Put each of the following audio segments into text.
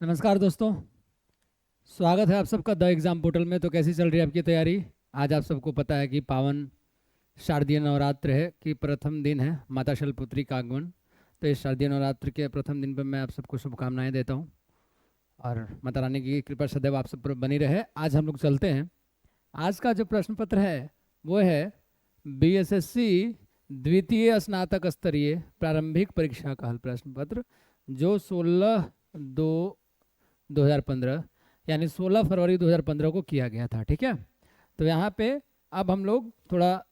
नमस्कार दोस्तों, स्वागत है आप सबका द एग्ज़ाम पोर्टल में। तो कैसी चल रही है आपकी तैयारी? आज आप सबको पता है कि पावन शारदीय नवरात्र है कि प्रथम दिन है माता शैलपुत्री का आगमन। तो इस शारदीय नवरात्र के प्रथम दिन पर मैं आप सबको शुभकामनाएं देता हूं और माता रानी की कृपा सदैव आप सब पर बनी रहे। आज हम लोग चलते हैं। आज का जो प्रश्न पत्र है वो है बीएसएससी द्वितीय स्नातक स्तरीय प्रारंभिक परीक्षा का हल प्रश्न पत्र, जो 16/2/2015 यानी 16 फरवरी 2015 को किया गया था। ठीक है, तो यहाँ पे अब हम लोग थोड़ा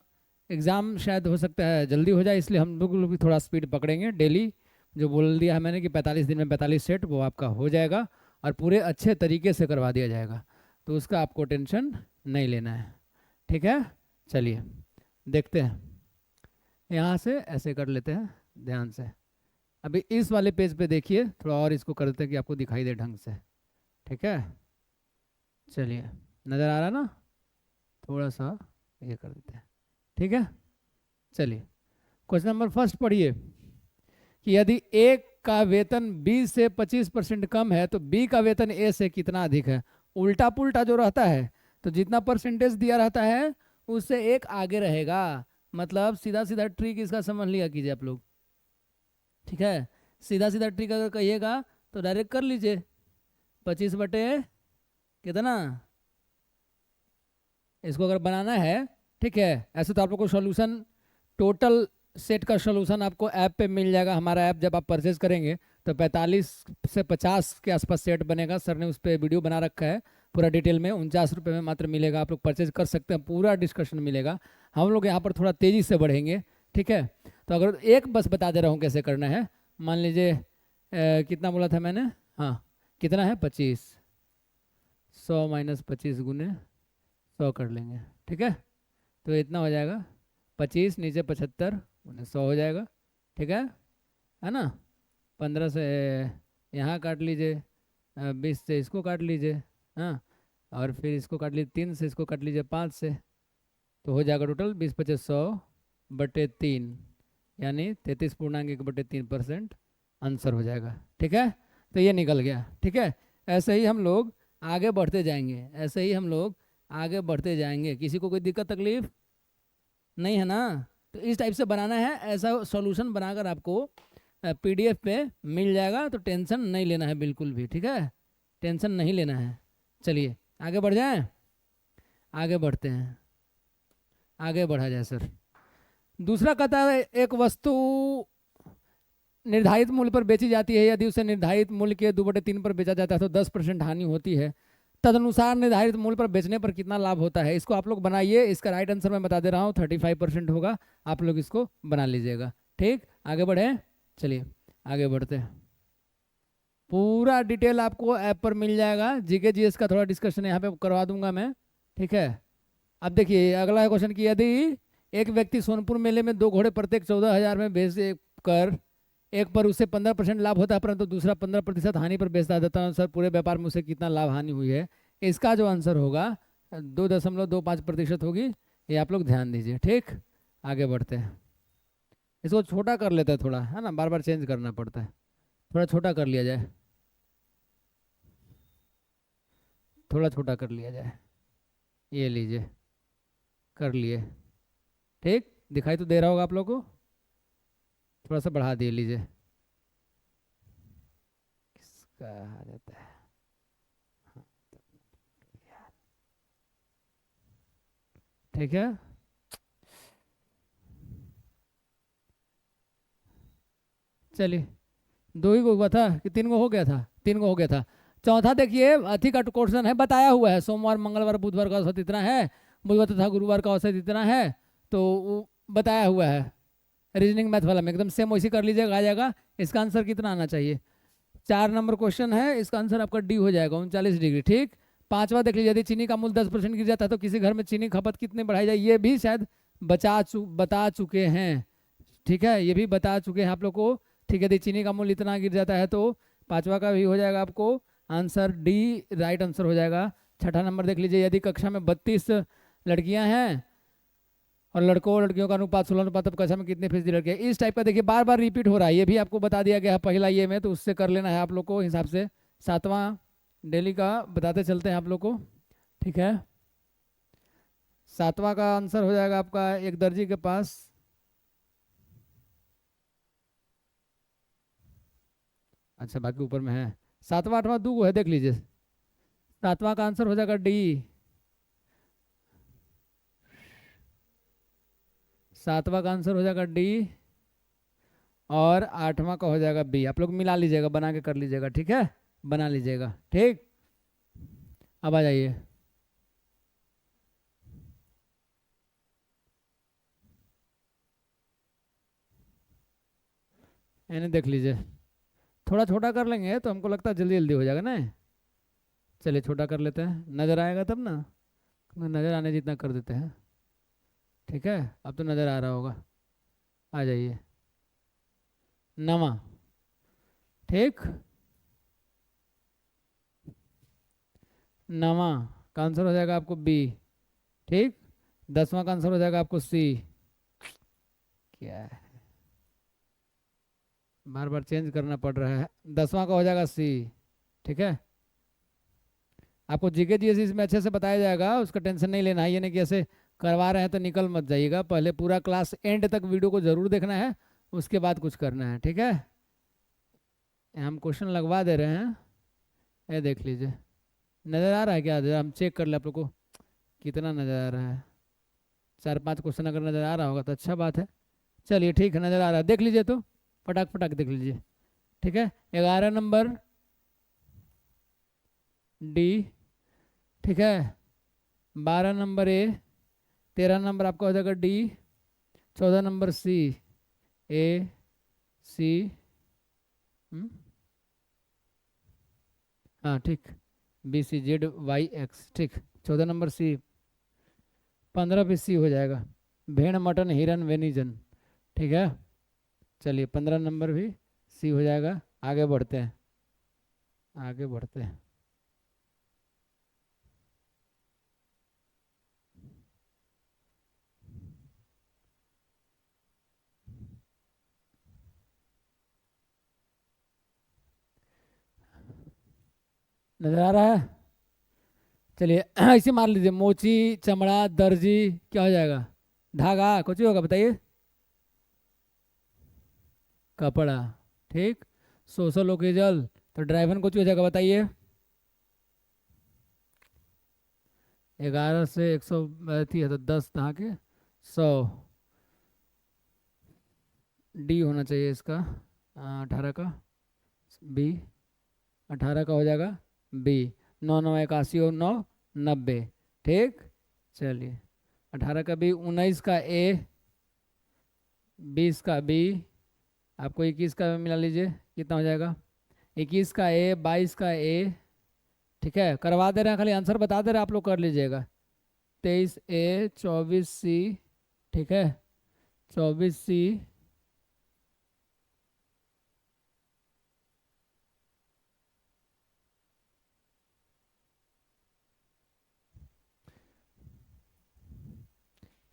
एग्ज़ाम शायद हो सकता है जल्दी हो जाए, इसलिए हम लोग भी थोड़ा स्पीड पकड़ेंगे। डेली जो बोल दिया है मैंने कि 45 दिन में 45 सेट वो आपका हो जाएगा और पूरे अच्छे तरीके से करवा दिया जाएगा, तो उसका आपको टेंशन नहीं लेना है। ठीक है, चलिए देखते हैं। यहाँ से ऐसे कर लेते हैं ध्यान से। अभी इस वाले पेज पे देखिए, थोड़ा और इसको कर देते हैं कि आपको दिखाई दे ढंग से। ठीक है, चलिए नज़र आ रहा ना? थोड़ा सा ये कर देते हैं। ठीक है, चलिए क्वेश्चन नंबर फर्स्ट पढ़िए कि यदि ए का वेतन बी से 25% कम है तो बी का वेतन ए से कितना अधिक है। उल्टा पुल्टा जो रहता है तो जितना परसेंटेज दिया रहता है उससे एक आगे रहेगा। मतलब सीधा सीधा ट्रिक इसका समझ लिया कीजिए आप लोग। ठीक है, सीधा सीधा ट्रिक अगर कहिएगा तो डायरेक्ट कर लीजिए। 25 बटे कितना, इसको अगर बनाना है। ठीक है, ऐसे तो आप लोग को सॉल्यूशन टोटल सेट का सॉल्यूशन आपको ऐप पे मिल जाएगा। हमारा ऐप जब आप परचेज करेंगे तो 45 से 50 के आसपास सेट बनेगा। सर ने उस पर वीडियो बना रखा है पूरा डिटेल में। 49 रुपये में मात्र मिलेगा, आप लोग परचेज कर सकते हैं, पूरा डिस्कशन मिलेगा। हम लोग यहाँ पर थोड़ा तेज़ी से बढ़ेंगे। ठीक है, तो अगर एक बस बता दे रहा हूँ कैसे करना है। मान लीजिए कितना बोला था मैंने, हाँ कितना है 25, 100 माइनस 25 गुने 100 कर लेंगे। ठीक है, तो इतना हो जाएगा 25 नीचे 75 गुने 100 हो जाएगा। ठीक है ना? 15 से यहाँ काट लीजिए, 20 से इसको काट लीजिए, हाँ, और फिर इसको काट लीजिए 3 से, इसको काट लीजिए 5 से, तो हो जाएगा टोटल 20/100/3 यानी 33.1/3% आंसर हो जाएगा। ठीक है, तो ये निकल गया। ठीक है, ऐसे ही हम लोग आगे बढ़ते जाएंगे, ऐसे ही हम लोग आगे बढ़ते जाएंगे। किसी को कोई दिक्कत तकलीफ नहीं है ना? तो इस टाइप से बनाना है। ऐसा सॉल्यूशन बनाकर आपको पीडीएफ पे मिल जाएगा, तो टेंशन नहीं लेना है बिल्कुल भी। ठीक है, टेंशन नहीं लेना है। चलिए आगे बढ़ जाएं, आगे बढ़ते हैं, आगे बढ़ा जाए सर। दूसरा कहता है एक वस्तु निर्धारित मूल्य पर बेची जाती है, यदि उसे निर्धारित मूल्य के 2/3 पर बेचा जाता है तो 10% हानि होती है। तदनुसार निर्धारित मूल्य पर बेचने पर कितना लाभ होता है। इसको आप लोग बनाइए। इसका राइट आंसर मैं बता दे रहा हूँ, 35% होगा। आप लोग इसको बना लीजिएगा। ठीक, आगे बढ़े, चलिए आगे बढ़ते हैं। पूरा डिटेल आपको ऐप पर मिल जाएगा। जीके जीएस का थोड़ा डिस्कशन यहाँ पे करवा दूंगा मैं। ठीक है, अब देखिए अगला क्वेश्चन की, यदि एक व्यक्ति सोनपुर मेले में 2 घोड़े प्रत्येक 14,000 में बेच कर एक पर उसे 15% लाभ होता है परंतु दूसरा 15% हानि पर बेचता है, तो सर पूरे व्यापार में उसे कितना लाभ हानि हुई है। इसका जो आंसर होगा 2.25% होगी। ये आप लोग ध्यान दीजिए। ठीक, आगे बढ़ते हैं। इसको छोटा कर लेते हैं थोड़ा, है ना, बार बार चेंज करना पड़ता है। थोड़ा छोटा कर लिया जाए, थोड़ा छोटा कर लिया जाए। ये लीजिए, कर लिए। ठीक, दिखाई तो दे रहा होगा आप लोग को। थोड़ा सा बढ़ा दिए, लीजिए। किसका आ जाता है, हाँ, ठीक है। चलिए, 2 ही को हुआ था कि 3 को हो गया था? 3 को हो गया था। चौथा देखिए, अथी का क्वेश्चन है, बताया हुआ है सोमवार मंगलवार बुधवार का औसत इतना है, बुधवार तथा गुरुवार का औसत इतना है, तो वो बताया हुआ है। रीजनिंग मैथ वाला में एकदम सेम वैसे कर लीजिएगा, आ जाएगा। इसका आंसर कितना आना चाहिए? 4 नंबर क्वेश्चन है, इसका आंसर आपका डी हो जाएगा, 39 डिग्री। ठीक, पांचवा देख लीजिए, यदि चीनी का मूल्य 10% गिर जाता है तो किसी घर में चीनी खपत कितने बढ़ाई जाए। ये भी शायद बता चुके हैं। ठीक है, ये भी बता चुके हैं आप लोग को। ठीक है, यदि चीनी का मूल्य इतना गिर जाता है तो पांचवा का भी हो जाएगा आपको आंसर डी, राइट आंसर हो जाएगा। छठा नंबर देख लीजिए, यदि कक्षा में 32 लड़कियां हैं और लड़कों और लड़कियों का अनुपात 16 अनुपात, तब कक्षा में कितने फीसदी लड़के। इस टाइप का देखिए बार बार रिपीट हो रहा है, ये भी आपको बता दिया गया है पहला ये में, तो उससे कर लेना है आप लोग को हिसाब से। सातवां डेली का बताते चलते हैं आप लोग को, ठीक है। सातवां का आंसर हो जाएगा आपका, एक दर्जी के पास, अच्छा बाकी ऊपर में है, सातवां आठवां दो है, देख लीजिए। सातवां का आंसर हो जाएगा डी, सातवां का आंसर हो जाएगा डी, और आठवां का हो जाएगा बी। आप लोग मिला लीजिएगा, बना के कर लीजिएगा, ठीक है, बना लीजिएगा, ठीक। अब आ जाइए, इन्हें देख लीजिए, थोड़ा छोटा कर लेंगे तो हमको लगता है जल्दी जल्दी हो जाएगा ना। चलिए छोटा कर लेते हैं, नज़र आएगा तब ना, नज़र आने जितना कर देते हैं, ठीक है। अब तो नज़र आ रहा होगा, आ जाइए, नवा, ठीक, नवा का आंसर हो जाएगा आपको बी, ठीक। दसवां का आंसर हो जाएगा आपको सी, क्या है, बार बार चेंज करना पड़ रहा है। दसवां का हो जाएगा सी, ठीक है। आपको जीके जीएस इसमें अच्छे से बताया जाएगा, उसका टेंशन नहीं लेना है, ये नहीं कि ऐसे करवा रहे हैं तो निकल मत जाइएगा, पहले पूरा क्लास एंड तक वीडियो को जरूर देखना है, उसके बाद कुछ करना है, ठीक है। हम क्वेश्चन लगवा दे रहे हैं, ये देख लीजिए, नज़र आ रहा है क्या, जरा हम चेक कर ले आप लोग को कितना नज़र आ रहा है। 4-5 क्वेश्चन अगर नज़र आ रहा होगा तो अच्छा बात है। चलिए ठीक है, नज़र आ रहा है, देख लीजिए तो, फटाक फटाक देख लीजिए, ठीक है। 11 नंबर डी, ठीक है। 12 नंबर ए, 13 नंबर आपका हो जाएगा डी, 14 नंबर सी, ए सी, हाँ ठीक, B C Z Y X, ठीक। 14 नंबर सी, 15 पे सी हो जाएगा, भेड़ मटन हिरन वेनिजन, ठीक है। चलिए 15 नंबर भी सी हो जाएगा, आगे बढ़ते हैं, आगे बढ़ते हैं। नजर आ रहा है, चलिए ऐसे मार लीजिए, मोची, चमड़ा, दर्जी, क्या हो जाएगा, धागा, कुछ ही होगा बताइए, कपड़ा, ठीक। सोशल ओकेजल, तो ड्राइवर कुछ हो जाएगा बताइए, 11 से 100 थी है तो 10 कहाँ के 100, डी होना चाहिए इसका, 18 का बी, 18 का हो जाएगा बी, 9 9 81 और 9 90, ठीक। चलिए 18 का बी, 19 का ए, 20 का बी, आपको 21 का मिला लीजिए, कितना हो जाएगा, 21 का ए, 22 का ए, ठीक है। करवा दे रहे हैं, खाली आंसर बता दे रहे हैं, आप लोग कर लीजिएगा। 23 ए, 24 सी, ठीक है, 24 सी,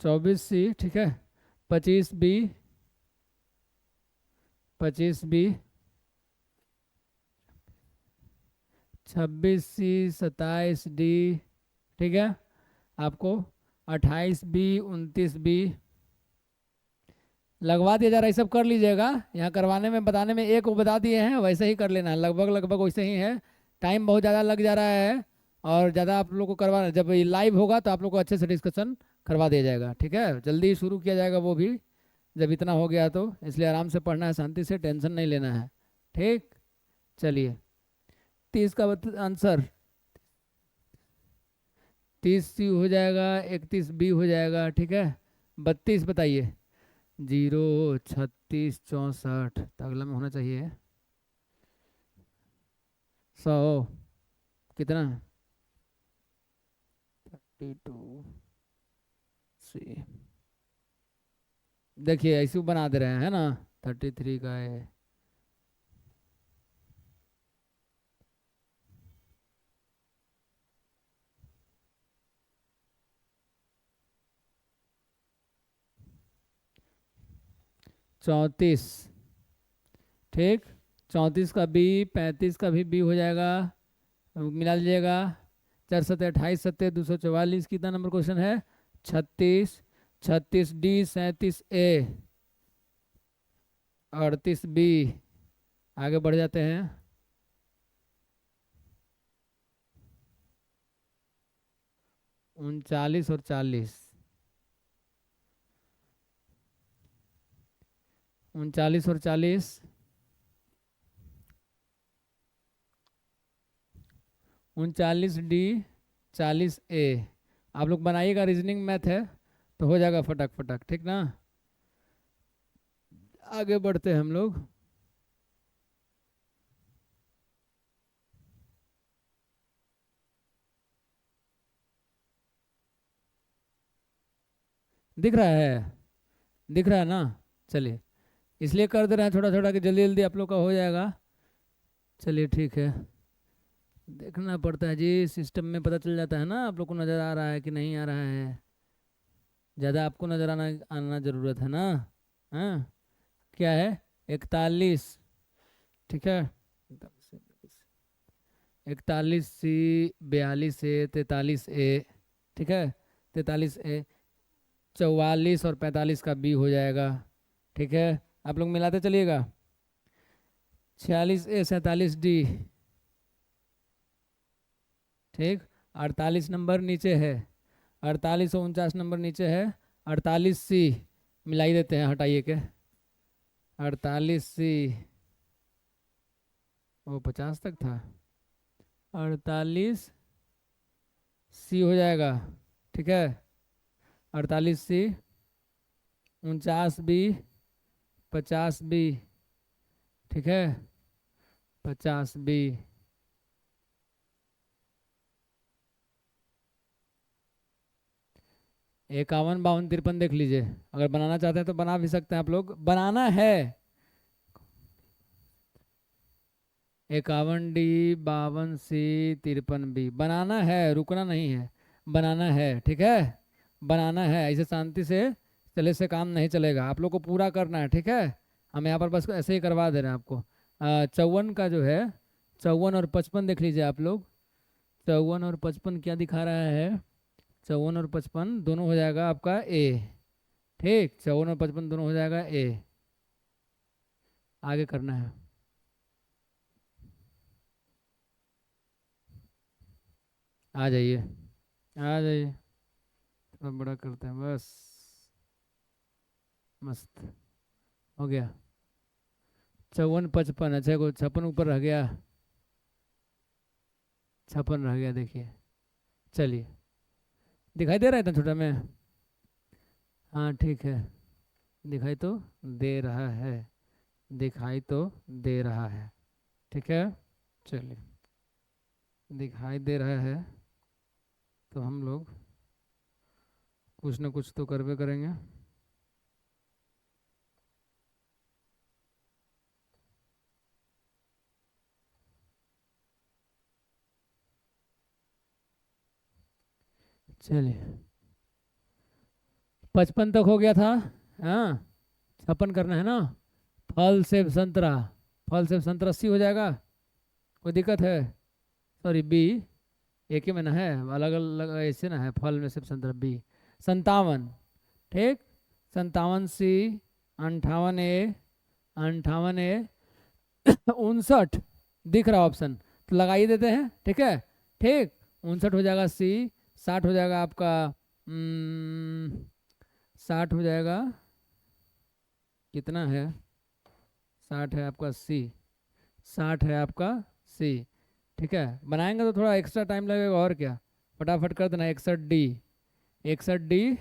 24 सी, ठीक है। 25 बी, 25 बी, 26 सी, 27 डी, ठीक है। आपको 28 बी, 29 बी लगवा दिया जा रहा है, ये सब कर लीजिएगा, यहाँ करवाने में बताने में एक वो बता दिए हैं, वैसे ही कर लेना है, लगभग लगभग वैसे ही है। टाइम बहुत ज़्यादा लग जा रहा है, और ज़्यादा आप लोग को करवाना, जब ये लाइव होगा तो आप लोग को अच्छे से डिस्कशन करवा दिया जाएगा, ठीक है। जल्दी शुरू किया जाएगा वो भी, जब इतना हो गया तो, इसलिए आराम से पढ़ना है, शांति से, टेंशन नहीं लेना है, ठीक। चलिए 30 का आंसर, 30 सी हो जाएगा, 31 बी हो जाएगा, ठीक है। 32 बताइए, 0 36 64, तो अगला में होना चाहिए 100, कितना 32 सी, देखिए ऐसे बना दे रहे हैं, है ना, 33 का है, 34, ठीक, 34 का बी, 35 का भी बी हो जाएगा, मिला लीजिएगा। 4 सत्ते 28, सत्ते 244, कितना नंबर क्वेश्चन है? 36, 36 डी, 37 ए, 38 बी। आगे बढ़ जाते हैं। उनचालीस और 40, 39 और 40, 39 डी, 40 ए। आप लोग बनाइएगा, रीजनिंग मैथ है तो हो जाएगा फटक फटक, ठीक ना। आगे बढ़ते हैं हम लोग। दिख रहा है? दिख रहा है ना? चलिए, इसलिए कर दे रहे हैं थोड़ा थोड़ा कि जल्दी जल्दी आप लोग का हो जाएगा। चलिए ठीक है, देखना पड़ता है जी, सिस्टम में पता चल जाता है ना आप लोग को नज़र आ रहा है कि नहीं आ रहा है। ज़्यादा आपको नज़र आना ज़रूरत है ना। हाँ, क्या है? 41, ठीक है। 41 सी, 42 ए, 43 ए, ठीक है। 43 ए, 44 और 45 का बी हो जाएगा, ठीक है। आप लोग मिलाते चलिएगा। 46 ए, 47 डी, ठीक। 48 नंबर नीचे है, 48 और 49 नंबर नीचे है। 48 सी मिलाई देते हैं, हटाइए के। 48 सी, वो 50 तक था। 48 सी हो जाएगा, ठीक है। 48 सी, 49 बी, 50 बी, ठीक है। 50 बी, इक्यावन, 52, 53 देख लीजिए। अगर बनाना चाहते हैं तो बना भी सकते हैं आप लोग, बनाना है। 51 डी, 52 सी, 53 बी बनाना है, रुकना नहीं है, बनाना है, ठीक है। बनाना है, ऐसे शांति से चले से काम नहीं चलेगा, आप लोग को पूरा करना है, ठीक है। हम यहाँ पर बस ऐसे ही करवा दे रहे हैं आपको। 54 का जो है, 54 और 55 देख लीजिए आप लोग। 54 और 55 क्या दिखा रहा है? 54 और 55 दोनों हो जाएगा आपका ए, ठीक। 54 और 55 दोनों हो जाएगा ए। आगे करना है। आ जाइए, आ जाइए, थोड़ा बड़ा करते हैं बस। मस्त हो गया। 54 55, अच्छा को 56 ऊपर रह गया, 56 रह गया, देखिए। चलिए, दिखाई दे रहा है इतना छोटा में? हाँ ठीक है, दिखाई तो दे रहा है, दिखाई तो दे रहा है, ठीक है। चलिए, दिखाई दे रहा है तो हम लोग कुछ ना कुछ तो करवे करेंगे। चलिए, 55 तक हो गया था। हाँ, 56 करना है ना। फल सेब संतरा, फल सेब संतरा 80 हो जाएगा, कोई दिक्कत है? सॉरी बी, एक ही में ना है, अलग अलग ऐसे ना है। फल में सेब संतरा बी। 57, ठीक। 57 सी, 58 ए, 58 ए, 59 दिख रहा ऑप्शन तो लगा ही देते हैं, ठीक है। ठीक, 59 हो जाएगा सी। 60 हो जाएगा आपका 60 हो जाएगा, कितना है? 60 है आपका सी, 60 है आपका सी, ठीक है। बनाएंगे तो थोड़ा एक्स्ट्रा टाइम लगेगा, और क्या, फटाफट कर देना। 61 डी, 61 डी,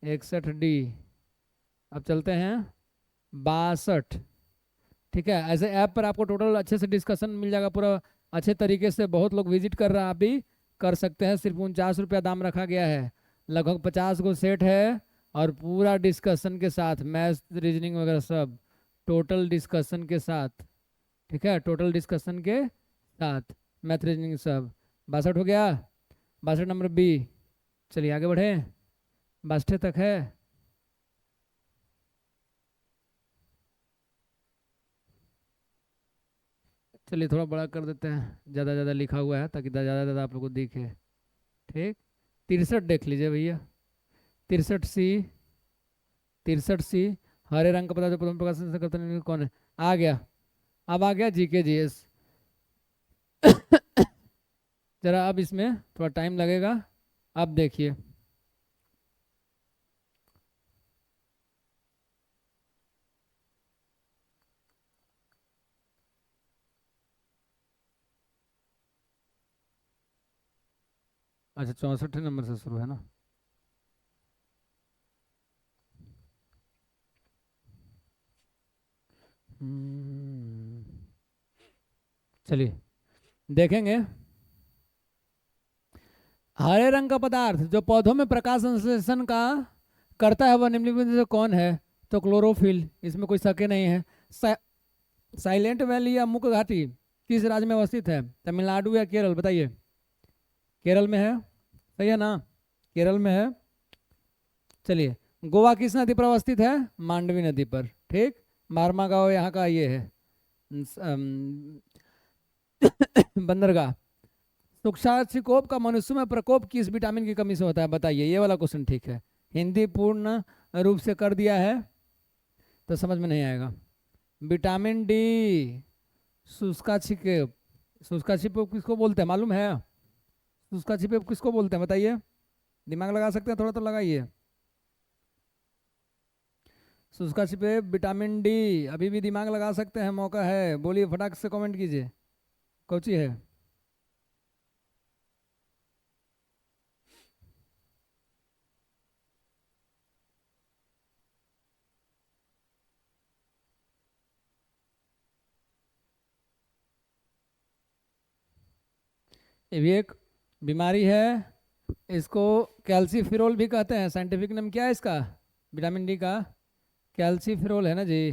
61 डी। अब चलते हैं 62, ठीक है। ऐसे ऐप पर आपको टोटल अच्छे से डिस्कशन मिल जाएगा पूरा अच्छे तरीके से, बहुत लोग विजिट कर रहे हैं, आप भी कर सकते हैं। सिर्फ 49 रुपया दाम रखा गया है, लगभग 50 गो सेट है, और पूरा डिस्कशन के साथ, मैथ्स रीजनिंग वगैरह सब टोटल डिस्कशन के साथ, ठीक है। टोटल डिस्कशन के साथ मैथ रीजनिंग सब। 62 हो गया, 62 नंबर बी। चलिए आगे बढ़े, 62 तक है। चलिए थोड़ा बड़ा कर देते हैं, ज़्यादा ज़्यादा लिखा हुआ है ताकि ज़्यादा ज़्यादा आप लोग को दिखे। ठीक, 63 देख लीजिए भैया, 63C, 63C। हरे रंग का पता जो प्रथम प्रकाश से करता नहीं कौन है, आ गया। अब आ गया जीके जीएस। जरा अब इसमें थोड़ा टाइम लगेगा। अब देखिए, अच्छा 64 नंबर से शुरू है ना। चलिए देखेंगे। हरे रंग का पदार्थ जो पौधों में प्रकाश संश्लेषण का करता है वह निम्नलिखित में से कौन है? तो क्लोरोफिल, इसमें कोई शक नहीं है। साइलेंट वैली या मुक घाटी किस राज्य में अवस्थित है? तमिलनाडु या केरल? बताइए। केरल में है, सही है ना, केरल में है। चलिए, गोवा किस नदी पर अवस्थित है? मांडवी नदी पर। ठीक, मारमागांव यहाँ का ये है बंदरगाह। सूक्ष्मातिकोप का मनुष्य में प्रकोप किस विटामिन की कमी से होता है? बताइए, ये वाला क्वेश्चन ठीक है। हिंदी पूर्ण रूप से कर दिया है तो समझ में नहीं आएगा। Vitamin D, शुष्काछिकोप। शुष्काछिकोप किसको बोलते हैं मालूम है? शुष्काछिकोप किसको बोलते हैं बताइए, दिमाग लगा सकते हैं थोड़ा तो लगाइए। शुष्काछिकोप विटामिन डी, अभी भी दिमाग लगा सकते हैं, मौका है। बोलिए फटाक से कमेंट कीजिए, कौची है? ये भी एक बीमारी है, इसको कैल्सीफिरोल भी कहते हैं। साइंटिफिक नेम क्या है इसका? विटामिन डी का कैल्सीफिरोल है ना जी,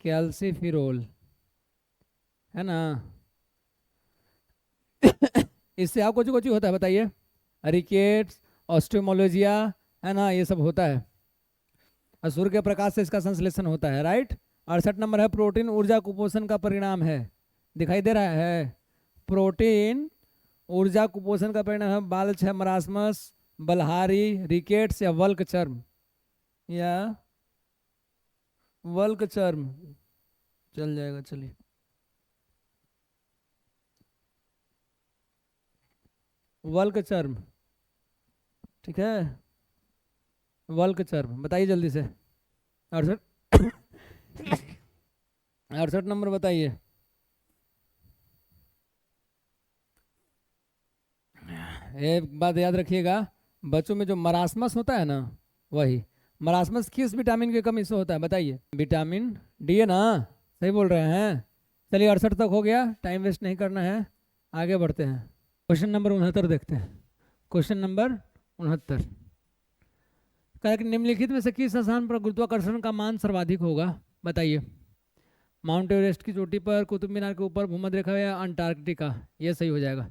कैल्सीफिरोल है ना। इससे आपको कुछ कुछ होता है बताइए? रिकेट्स, ऑस्टियोमोलोजिया, है ना, ये सब होता है। और सूर्य के प्रकाश से इसका संश्लेषण होता है। राइट। 68 नंबर है, प्रोटीन ऊर्जा कुपोषण का परिणाम है। दिखाई दे रहा है? प्रोटीन ऊर्जा कुपोषण का परिणाम है बाल क्षय, मरासमस, बलहारी, रिकेट्स या वल्क चर्म, या वल्क चर्म चल जाएगा। चलिए, वल्क चर्म, ठीक है, वल्क चर्म। बताइए जल्दी से। 68 68 नंबर बताइए। एक बात याद रखिएगा, बच्चों में जो मरासमस होता है ना, वही मरासमस किस विटामिन की कमी से होता है? बताइए। विटामिन डी है ना, सही बोल रहे हैं। चलिए 68 तक हो गया, टाइम वेस्ट नहीं करना है, आगे बढ़ते हैं। क्वेश्चन नंबर 69 देखते हैं। क्वेश्चन नंबर 69 कहा कि निम्नलिखित में से किस स्थान पर गुरुत्वाकर्षण का मान सर्वाधिक होगा? बताइए। माउंट एवरेस्ट की चोटी पर, कुतुब मीनार के ऊपर, भूमध्य रेखा या अंटार्कटिका? ये सही हो जाएगा।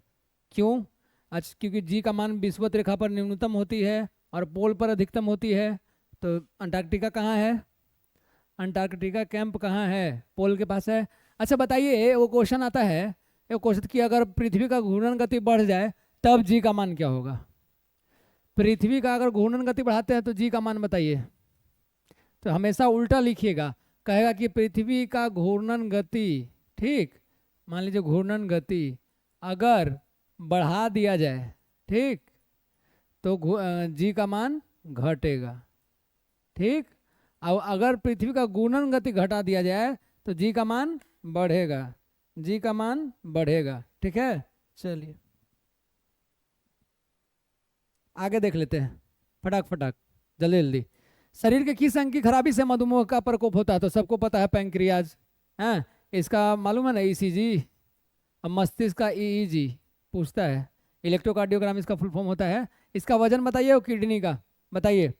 क्यों? अच्छा, क्योंकि जी का मान विषुवत रेखा पर न्यूनतम होती है और पोल पर अधिकतम होती है। तो अंटार्कटिका कहाँ है? अंटार्कटिका कैंप कहाँ है? पोल के पास है। अच्छा बताइए, वो क्वेश्चन आता है, ये क्वेश्चन कि अगर पृथ्वी का घूर्णन गति बढ़ जाए तब जी का मान क्या होगा? पृथ्वी का अगर घूर्णन गति बढ़ाते हैं तो जी का मान बताइए। तो हमेशा उल्टा लिखिएगा, कहेगा कि पृथ्वी का घूर्णन गति, ठीक, मान लीजिए घूर्णन गति अगर बढ़ा दिया जाए, ठीक, तो जी का मान घटेगा। ठीक, अब अगर पृथ्वी का घूर्णन गति घटा दिया जाए तो जी का मान बढ़ेगा, जी का मान बढ़ेगा। ठीक है, चलिए आगे देख लेते हैं, फटाक फटाक, जल्दी जल्दी। शरीर के किस अंग की खराबी से मधुमेह का प्रकोप होता है? तो सबको पता है, पैंक्रियाज। हाँ, इसका मालूम है ना, ईसीजी। अब मस्तिष्क का ईईजी पूछता है। इलेक्ट्रोकार्डियोग्राम इसका फुल फॉर्म होता है। इसका वजन बताइए, वो किडनी का बताइए।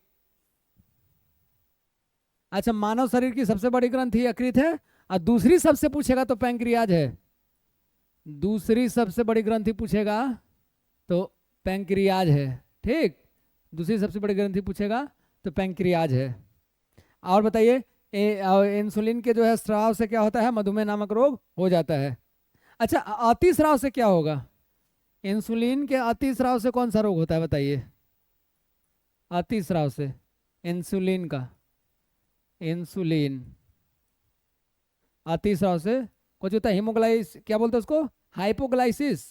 अच्छा, मानव शरीर की सबसे बड़ी ग्रंथि यकृत है, और दूसरी सबसे पूछेगा तो पैंक्रियाज है। दूसरी सबसे बड़ी ग्रंथि पूछेगा तो पैंक्रियाज है। ठीक, दूसरी सबसे बड़ी ग्रंथि पूछेगा तो पैंक्रियाज है। और बताइए, इंसुलिन के जो है स्राव से क्या होता है, मधुमेह नामक रोग हो जाता है। अच्छा, अतिस्राव से क्या होगा? इंसुलिन के अतिस्राव से कौन सा रोग होता है बताइए? अतिस्राव से इंसुलिन का, इंसुलिन अतिस्राव से कुछ होता है, हीमोग्लाइस क्या बोलते हैं उसको, हाइपोग्लाइसिस,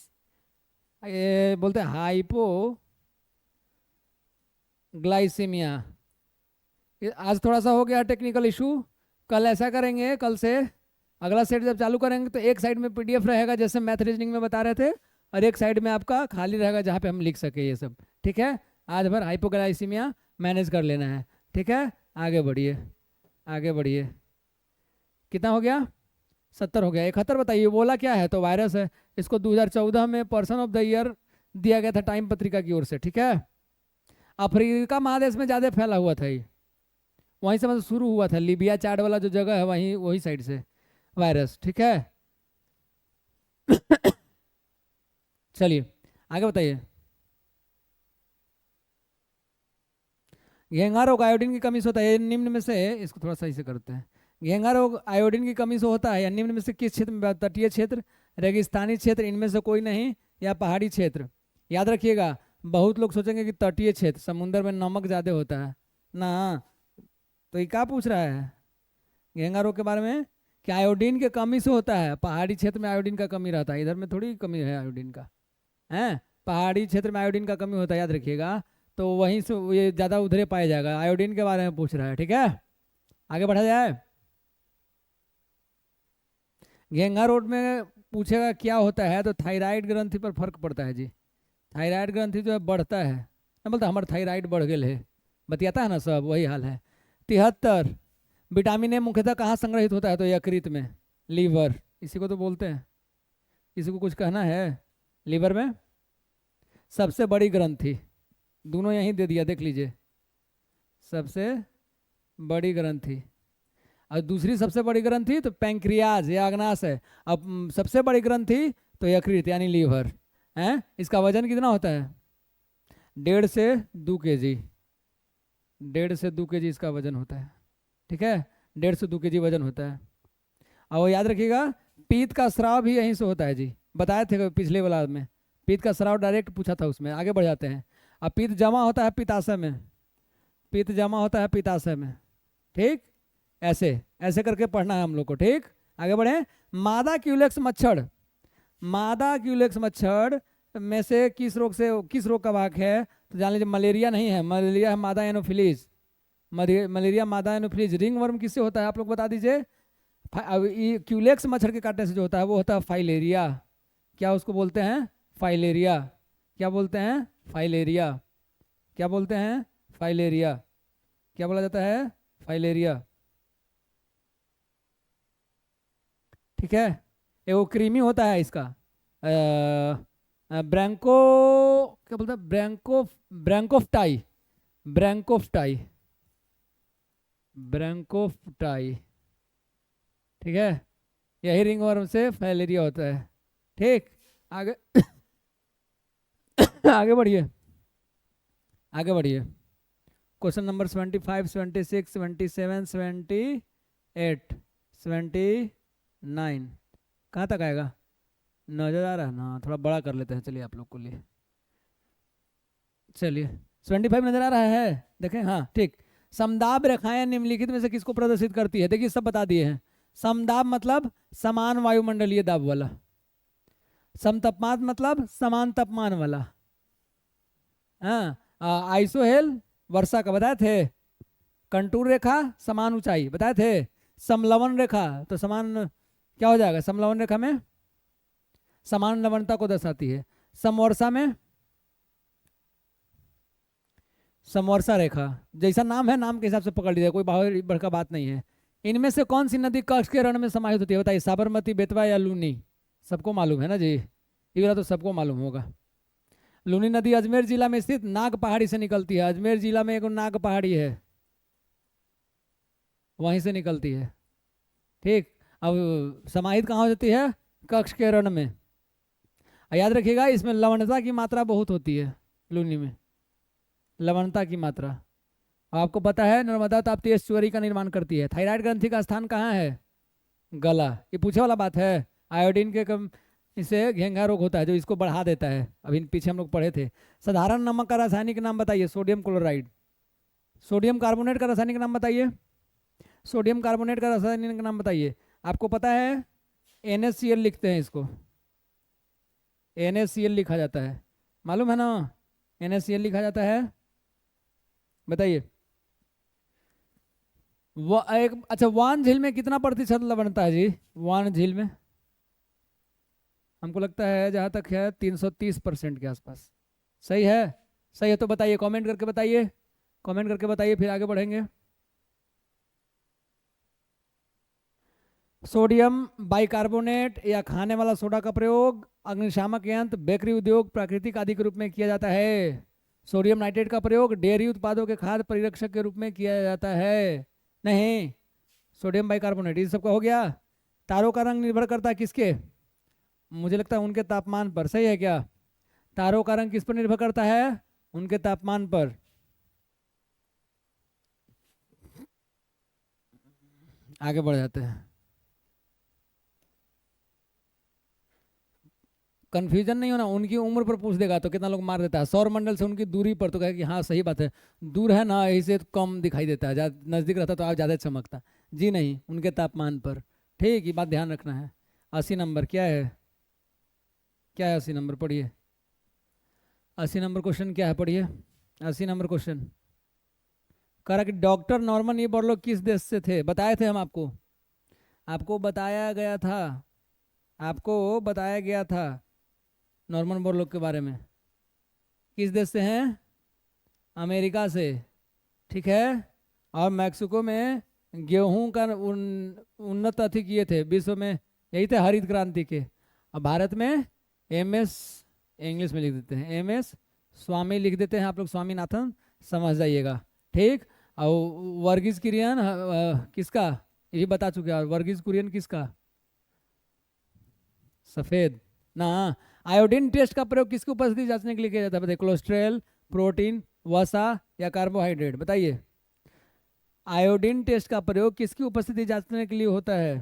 ये बोलते हैं हाइपोग्लाइसीमिया। आज थोड़ा सा हो गया टेक्निकल इशू, कल ऐसा करेंगे, कल से अगला सेट जब चालू करेंगे तो एक साइड में पीडीएफ रहेगा जैसे मैथ रीजनिंग में बता रहे थे, और एक साइड में आपका खाली रहेगा जहाँ पे हम लिख सके ये सब। ठीक है, आज भर हाइपोग्लाइसीमिया मैनेज कर लेना है। ठीक है, आगे बढ़िए, आगे बढ़िए। कितना हो गया? 70 हो गया। 71 बताइए, बोला क्या है? तो वायरस है। इसको 2014 में पर्सन ऑफ द ईयर दिया गया था टाइम पत्रिका की ओर से। ठीक है, अफ्रीका महादेश में ज़्यादा फैला हुआ था ये, वहीं से मतलब शुरू हुआ था, लीबिया चाड वाला जो जगह है वहीं, वही साइड से वायरस। ठीक है चलिए आगे बताइए। घेंघा रोग आयोडीन की कमी से होता है, निम्न में से, इसको थोड़ा सही से करते हैं। घेंघा रोग आयोडीन की कमी से होता है या निम्न में से किस क्षेत्र में? तटीय क्षेत्र, रेगिस्तानी क्षेत्र, इनमें से कोई नहीं, या पहाड़ी क्षेत्र? याद रखिएगा, बहुत लोग सोचेंगे कि तटीय क्षेत्र, समुद्र में नमक ज़्यादा होता है ना, तो ये क्या पूछ रहा है घेंघा रोग के बारे में कि आयोडीन की कमी से होता है। पहाड़ी क्षेत्र में आयोडीन का कमी रहता है, इधर में थोड़ी कमी है आयोडीन का, है पहाड़ी क्षेत्र में आयोडीन का कमी होता है, याद रखिएगा। तो वहीं से ये ज़्यादा उधरे पाया जाएगा, आयोडीन के बारे में पूछ रहा है। ठीक है, आगे बढ़ा जाए। घेंघा रोग में पूछेगा क्या होता है, तो थायराइड ग्रंथि पर फर्क पड़ता है जी। थायराइड ग्रंथि जो है बढ़ता है ना, बोलता हमारा थायराइड बढ़ गए है, बतियाता है ना सब, वही हाल है। 73, विटामिन ए मुख्यतः कहाँ संग्रहित होता है? तो यकृत में, लीवर, इसी को तो बोलते हैं। किसी को कुछ कहना है? लीवर में सबसे बड़ी ग्रंथि, दोनों यहीं दे दिया, देख लीजिए, सबसे बड़ी ग्रंथि। और दूसरी सबसे बड़ी ग्रंथि तो पैंक्रियाज या अग्नाशय है। अब सबसे बड़ी ग्रंथि तो यकृत यानी लीवर है। इसका वजन कितना होता है? 1.5 से 2 kg, 1.5 से 2 kg इसका वजन होता है। ठीक है, 1.5 से 2 kg वजन होता है। और याद रखिएगा, पीत का स्राव भी यहीं से होता है जी, बताए थे पिछले वाला में, पीत का स्राव डायरेक्ट पूछा था उसमें। आगे बढ़ जाते हैं। अब पीत जमा होता है पित्ताशय में, पीत जमा होता है पित्ताशय में। ठीक, ऐसे ऐसे करके पढ़ना है हम लोग को। ठीक, आगे बढ़े। मादा क्यूलेक्स मच्छर, मादा क्यूलेक्स मच्छर में से किस रोग से, किस रोग का वाहक है? तो जान लीजिए मलेरिया नहीं है, मलेरिया है मादा एनोफिलीज, मलेरिया मादा एनोफिलीज। रिंग वर्म किससे होता है आप लोग बता दीजिए? क्यूलेक्स मच्छर के काटने से जो होता है वो होता है फाइलेरिया। क्या उसको बोलते हैं? फाइलेरिया। क्या बोलते हैं? फाइलेरिया। क्या बोलते हैं? फाइलेरिया। क्या बोला जाता है? फाइलेरिया। ठीक है, वो क्रीमी होता है इसका, ब्रैंको, क्या बोलते हैं, ब्रैंकोफ्टाई, ब्रैंकोफ्टाई, ब्रैंकोफ्टाई। ठीक है, यही रिंग वर्म से फाइलेरिया होता है। ठीक, आगे आगे बढ़िए, आगे बढ़िए। क्वेश्चन नंबर 75, 76, 77, 78, 79, कहाँ तक आएगा? नजर आ रहा है ना? थोड़ा बड़ा कर लेते हैं, चलिए आप लोग को लिए, चलिए 75 नजर आ रहा है, देखें, हाँ ठीक। समदाब रेखाएं निम्नलिखित में से किसको प्रदर्शित करती है? देखिए सब बता दिए हैं। समदाब मतलब समान वायुमंडलीय दाब वाला, समतापमान मतलब समान तापमान वाला, हाँ। आइसोहेल वर्षा का बताए थे। कंटूर रेखा समान ऊंचाई बताए थे। समलवन रेखा तो समान, क्या हो जाएगा? समलवन रेखा में समान लवणता को दर्शाती है। समवर्षा में, समवर्षा रेखा, जैसा नाम है नाम के हिसाब से पकड़ लीजिए, कोई बहुत बड़का बात नहीं है। इनमें से कौन सी नदी कच्छ के रण में समाहित होती है? बताइए, साबरमती, बेतवा या लूनी? सबको मालूम है ना जी, ये वाला तो सबको मालूम होगा। लूनी नदी अजमेर जिला में स्थित नाग पहाड़ी से निकलती है। अजमेर जिला में एक नाग पहाड़ी है, वहीं से निकलती है। ठीक, अब समाहित कहाँ हो जाती है? कक्ष के रण में। याद रखिएगा, इसमें लवणता की मात्रा बहुत होती है, लूनी में लवणता की मात्रा। आपको पता है नर्मदा ताप्ती एस्चुअरी का निर्माण करती है। थायराइड ग्रंथि का स्थान कहाँ है? गला। ये पूछे वाला बात है। आयोडीन के कम इससे घेंघा रोग होता है जो इसको बढ़ा देता है, अभी पीछे हम लोग पढ़े थे। साधारण नमक का रासायनिक नाम बताइए। Sodium chloride. सोडियम कार्बोनेट का रासायनिक नाम बताइए। सोडियम कार्बोनेट का रासायनिक नाम बताइए। आपको पता है NaCl लिखते हैं इसको, NaCl लिखा जाता है, मालूम है ना? NaCl लिखा जाता है। बताइए। वो एक अच्छा, वान झील में कितना प्रतिशत लवणता है जी? वान झील में हमको लगता है जहाँ तक है 330% के आसपास। सही है? सही है तो बताइए, कमेंट करके बताइए, कमेंट करके बताइए, फिर आगे बढ़ेंगे। सोडियम बाइकार्बोनेट या खाने वाला सोडा का प्रयोग अग्निशामक यंत्र, बेकरी उद्योग, प्राकृतिक आदि के रूप में किया जाता है। सोडियम नाइट्रेट का प्रयोग डेयरी उत्पादों के खाद्य परिरक्षक के रूप में किया जाता है। नहीं, सोडियम बाइकार्बोनेट ये सबका हो गया। तारों का रंग निर्भर करता है किसके? मुझे लगता है उनके तापमान पर। सही है क्या? तारों का रंग किस पर निर्भर करता है? उनके तापमान पर। आगे बढ़ जाते हैं। कंफ्यूजन नहीं होना, उनकी उम्र पर पूछ देगा तो कितना लोग मार देता है। सौर मंडल से उनकी दूरी पर तो कहे कि हाँ सही बात है, दूर है ना इसे तो कम दिखाई देता है, नज़दीक रहता तो आप ज़्यादा चमकता। जी नहीं, उनके तापमान पर। ठीक, ये बात ध्यान रखना है। 80 नंबर क्या है? क्या है 80 नंबर? पढ़िए 80 नंबर क्वेश्चन क्या है, पढ़िए 80 नंबर क्वेश्चन। कह रहा कि डॉक्टर नॉर्मन ये बोर्लॉग किस देश से थे? बताए थे हम आपको, आपको बताया गया था, आपको बताया गया था नॉर्मन बोरलॉग के बारे में। किस देश से हैं? अमेरिका से। ठीक है। और मैक्सिको में गेहूं का उन्नत अति किए थे विश्व में, यही थे हरित क्रांति के। और भारत में MS, इंग्लिश में लिख देते हैं MS स्वामी लिख देते हैं आप लोग, स्वामीनाथन समझ जाइएगा। ठीक। और वर्गीज कुरियन किसका? ये भी बता चुके हैं। वर्गीज कुरियन किसका? सफ़ेद ना। आयोडीन टेस्ट का प्रयोग किसकी उपस्थिति जांचने के लिए किया जाता है? बताइए। कोलेस्ट्रॉल, प्रोटीन, वसा या कार्बोहाइड्रेट? बताइए। आयोडीन टेस्ट का प्रयोग किसकी उपस्थिति जांचने के लिए होता है?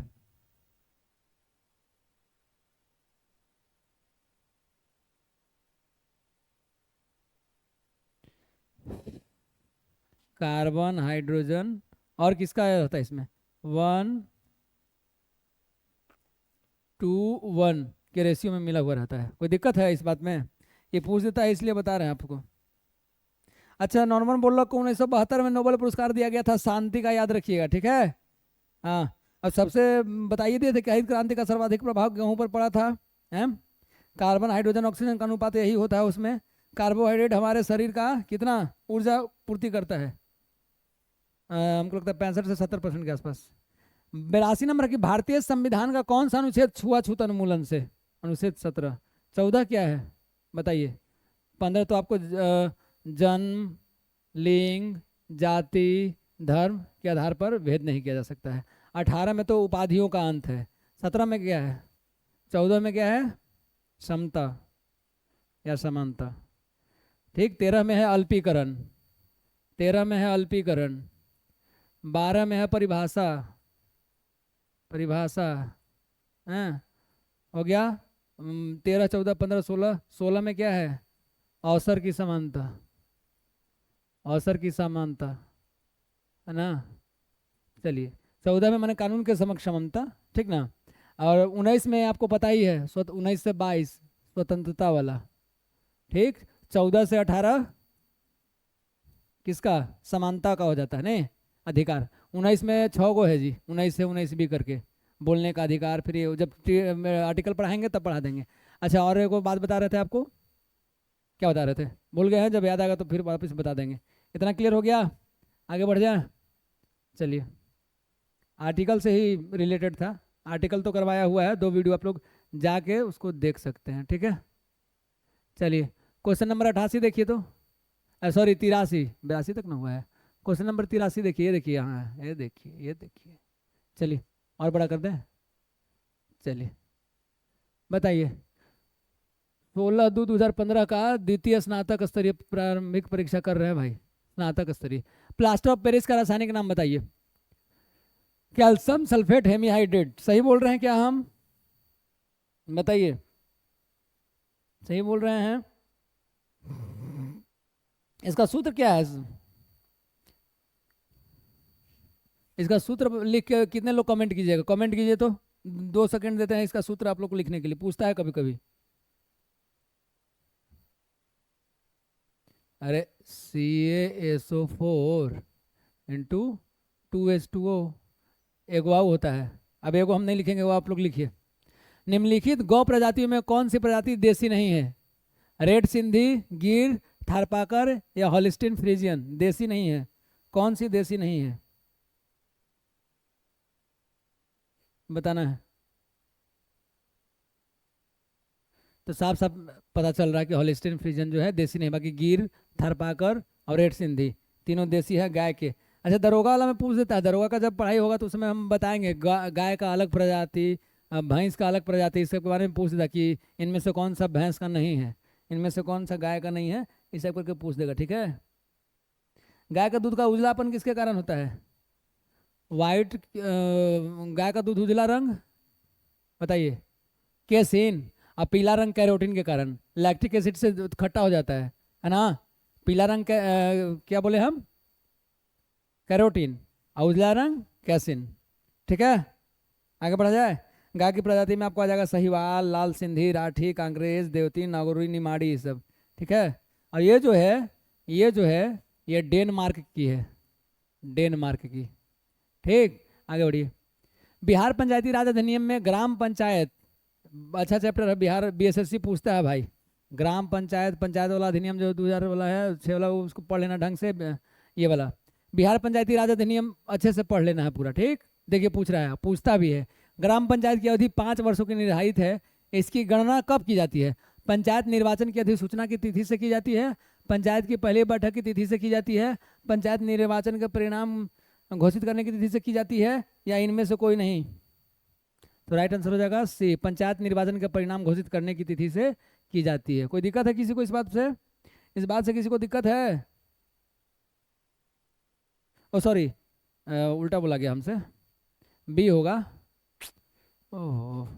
कार्बन, हाइड्रोजन और किसका होता है इसमें? 1:1 के रेशियो में मिला हुआ रहता है। कोई दिक्कत है इस बात में? ये पूछ देता है इसलिए बता रहे हैं आपको। अच्छा, नॉर्मन बोरलॉग को 1972 में नोबेल पुरस्कार दिया गया था शांति का, याद रखिएगा। ठीक है। हाँ। अब सबसे बताइए दिए थे कि हरित क्रांति का सर्वाधिक प्रभाव गेहूं पर पड़ा था। कार्बन, हाइड्रोजन, ऑक्सीजन का अनुपात यही होता है उसमें। कार्बोहाइड्रेट हमारे शरीर का कितना ऊर्जा पूर्ति करता है? हमको लगता है 65 से 70% के आसपास। 82 नंबर की भारतीय संविधान का कौन सा अनुच्छेद छुआछूत उन्मूलन से? अनुच्छेद 17। 14 क्या है बताइए? 15 तो आपको जन्म, लिंग, जाति, धर्म के आधार पर भेद नहीं किया जा सकता है। 18 में तो उपाधियों का अंत है। 17 में क्या है? 14 में क्या है? समता या समानता। ठीक। 13 में है अल्पीकरण। 13 में है अल्पीकरण। 12 में है परिभाषा। परिभाषा हो गया। 13, 14, 15, 16। 16 में क्या है? अवसर की समानता। अवसर की समानता है ना। चलिए। 14 में मैंने कानून के समक्ष समानता। ठीक ना। और 19 में आपको पता ही है 19 से 22 स्वतंत्रता वाला। ठीक। 14 से 18 किसका? समानता का हो जाता है नहीं, अधिकार। 19 में 6 गो है जी, 19 से 19 भी करके बोलने का अधिकार। फिर ये जब आर्टिकल पढ़ाएंगे तब पढ़ा देंगे। अच्छा, और एक बात बता रहे थे आपको, क्या बता रहे थे? भूल गए हैं? जब याद आएगा तो फिर वापस बता देंगे। इतना क्लियर हो गया? आगे बढ़ जाए। चलिए, आर्टिकल से ही रिलेटेड था। आर्टिकल तो करवाया हुआ है, 2 वीडियो आप लोग जाके उसको देख सकते हैं। ठीक है। चलिए, क्वेश्चन नंबर 88 देखिए तो, सॉरी 83, 82 तक ना हुआ है। क्वेश्चन नंबर 83 देखिए, ये देखिए, हाँ ये देखिए, ये देखिए। चलिए और बड़ा कर दें। चलिए बताइए। 16/2/2015 का द्वितीय स्नातक स्तरीय प्रारंभिक परीक्षा कर रहे हैं भाई। स्नातक स्तरीय। प्लास्टर ऑफ पेरिस का रासायनिक नाम बताइए। Calcium sulphate hemihydrate. सही बोल रहे हैं क्या हम? बताइए, सही बोल रहे हैं? इसका सूत्र क्या है? इसका सूत्र लिख के कितने लोग कमेंट कीजिएगा? कमेंट कीजिए तो 2 सेकंड देते हैं इसका सूत्र आप लोग को लिखने के लिए। पूछता है कभी कभी। अरे CaSO4 इंटू 2H2O, एगो वाव होता है। अब एगो हम नहीं लिखेंगे, वो आप लोग लिखिए। निम्नलिखित गौ प्रजातियों में कौन सी प्रजाति देसी नहीं है? रेड सिंधी, गिर, थारपाकर या हॉलिस्टीन फ्रीजियन। देसी नहीं है, कौन सी देसी नहीं है बताना है। तो साफ साफ पता चल रहा है कि हॉलिस्टीन फ्रीजियन जो है देसी नहीं, बाकी गिर, थारपाकर और रेड सिंधी तीनों देसी है गाय के। अच्छा, दरोगा वाला में पूछ देता है। दरोगा का जब पढ़ाई होगा तो उसमें हम बताएंगे गाय का अलग प्रजाति, भैंस का अलग प्रजाति, इसके बारे में पूछ देता कि इनमें से कौन सा भैंस का नहीं है, इनमें से कौन सा गाय का नहीं है, इस सब करके पूछ देगा। ठीक है। गाय का दूध का उजलापन किसके कारण होता है? वाइट, गाय का दूध उजला रंग बताइए, केसिन। और पीला रंग कैरोटीन के कारण, लैक्टिक एसिड से खट्टा हो जाता है ना। पीला रंग क्या बोले हम? कैरोटीन। और उजला रंग कैसिन। ठीक है, आगे बढ़ा जाए। गाय की प्रजाति में आपको आ जाएगा सहीवाल, लाल सिंधी, राठी, कांग्रेस, देवती, नागौरी, निमाड़ी, ये सब। ठीक है। और ये जो है ये डेनमार्क की है, डेनमार्क की। ठीक, आगे बढ़िए। बिहार पंचायती राज अधिनियम में ग्राम पंचायत, अच्छा चैप्टर है बिहार, BSSC पूछता है भाई। ग्राम पंचायत, पंचायत वाला अधिनियम जो 2000 वाला है, 6 वाला, उसको पढ़ लेना ढंग से। ये वाला बिहार पंचायती राज अधिनियम अच्छे से पढ़ लेना है पूरा। ठीक, देखिए पूछ रहा है, पूछता भी है। ग्राम पंचायत की अवधि 5 वर्षों की निर्धारित है। इसकी गणना कब की जाती है? पंचायत निर्वाचन की अधिसूचना की तिथि से की जाती है, पंचायत की पहली बैठक की तिथि से की जाती है, पंचायत निर्वाचन के परिणाम घोषित करने की तिथि से की जाती है, या इनमें से कोई नहीं? तो राइट आंसर हो जाएगा सी, पंचायत निर्वाचन के परिणाम घोषित करने की तिथि से की जाती है। कोई दिक्कत है किसी को इस बात से? इस बात से किसी को दिक्कत है? ओ सॉरी, उल्टा बोला गया हमसे, बी होगा। ओह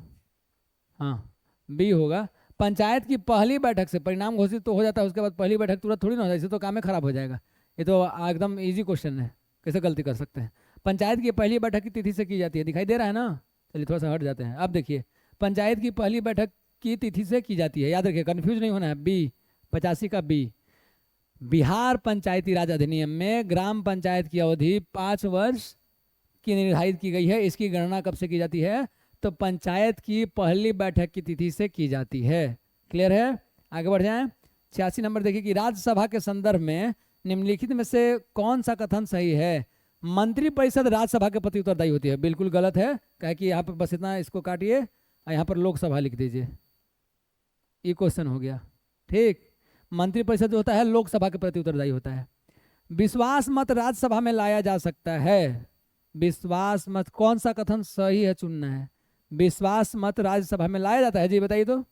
हाँ, बी होगा। पंचायत की पहली बैठक से परिणाम घोषित तो हो जाता है, उसके बाद पहली बैठक तुरंत थोड़ी ना हो जाए, इससे तो काम में खराब हो जाएगा। ये तो एकदम इजी क्वेश्चन है, कैसे गलती कर सकते हैं। पंचायत की पहली बैठक की तिथि से की जाती है, दिखाई दे रहा है ना। चलिए थोड़ा सा हट जाते हैं। अब देखिए, पंचायत की पहली बैठक की तिथि से की जाती है, याद रखिए, कन्फ्यूज नहीं होना है। बी, 85 का बी। बिहार पंचायती राज अधिनियम में ग्राम पंचायत की अवधि 5 वर्ष की निर्धारित की गई है। इसकी गणना कब से की जाती है? तो पंचायत की पहली बैठक की तिथि से की जाती है। क्लियर है? आगे बढ़ जाएं। 86 नंबर देखिए कि राज्यसभा के संदर्भ में निम्नलिखित में से कौन सा कथन सही है? मंत्रिपरिषद राज्यसभा के प्रति उत्तरदायी होती है। बिल्कुल गलत है, क्या कि यहाँ पर बस इतना इसको काटिए और यहाँ पर लोकसभा लिख दीजिए, ये क्वेश्चन हो गया। ठीक, मंत्रिपरिषद जो होता है लोकसभा के प्रति उत्तरदायी होता है। विश्वास मत राज्यसभा में लाया जा सकता है। विश्वास मत, कौन सा कथन सही है चुनना है। विश्वास मत राज्यसभा में लाया जाता है, जी बताइए तो।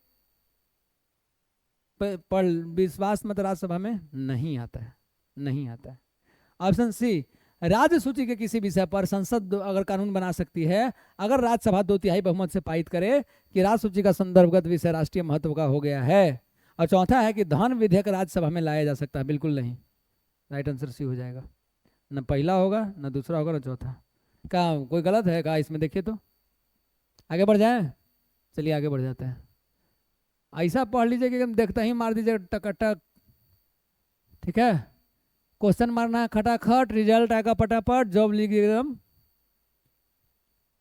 पर विश्वास मत राज्यसभा में नहीं आता है, नहीं आता है। ऑप्शन सी, राज्य सूची के किसी विषय पर संसद अगर कानून बना सकती है अगर राज्यसभा 2/3 बहुमत से पारित करे कि राज्य सूची का संदर्भगत विषय राष्ट्रीय महत्व का हो गया है। और चौथा है कि धन विधेयक राज्यसभा में लाया जा सकता है। बिल्कुल नहीं, राइट आंसर सी हो जाएगा। न पहला होगा, न दूसरा होगा, न चौथा। क्या कोई गलत है क्या इसमें? देखिए तो, आगे बढ़ जाए। चलिए आगे बढ़ जाते हैं। ऐसा पढ़ लीजिए कि एकदम देखते ही मार दीजिए टक। ठीक है, क्वेश्चन मारना है खटाखट, रिजल्ट आएगा फटाफट, जॉब लीजिए एकदम।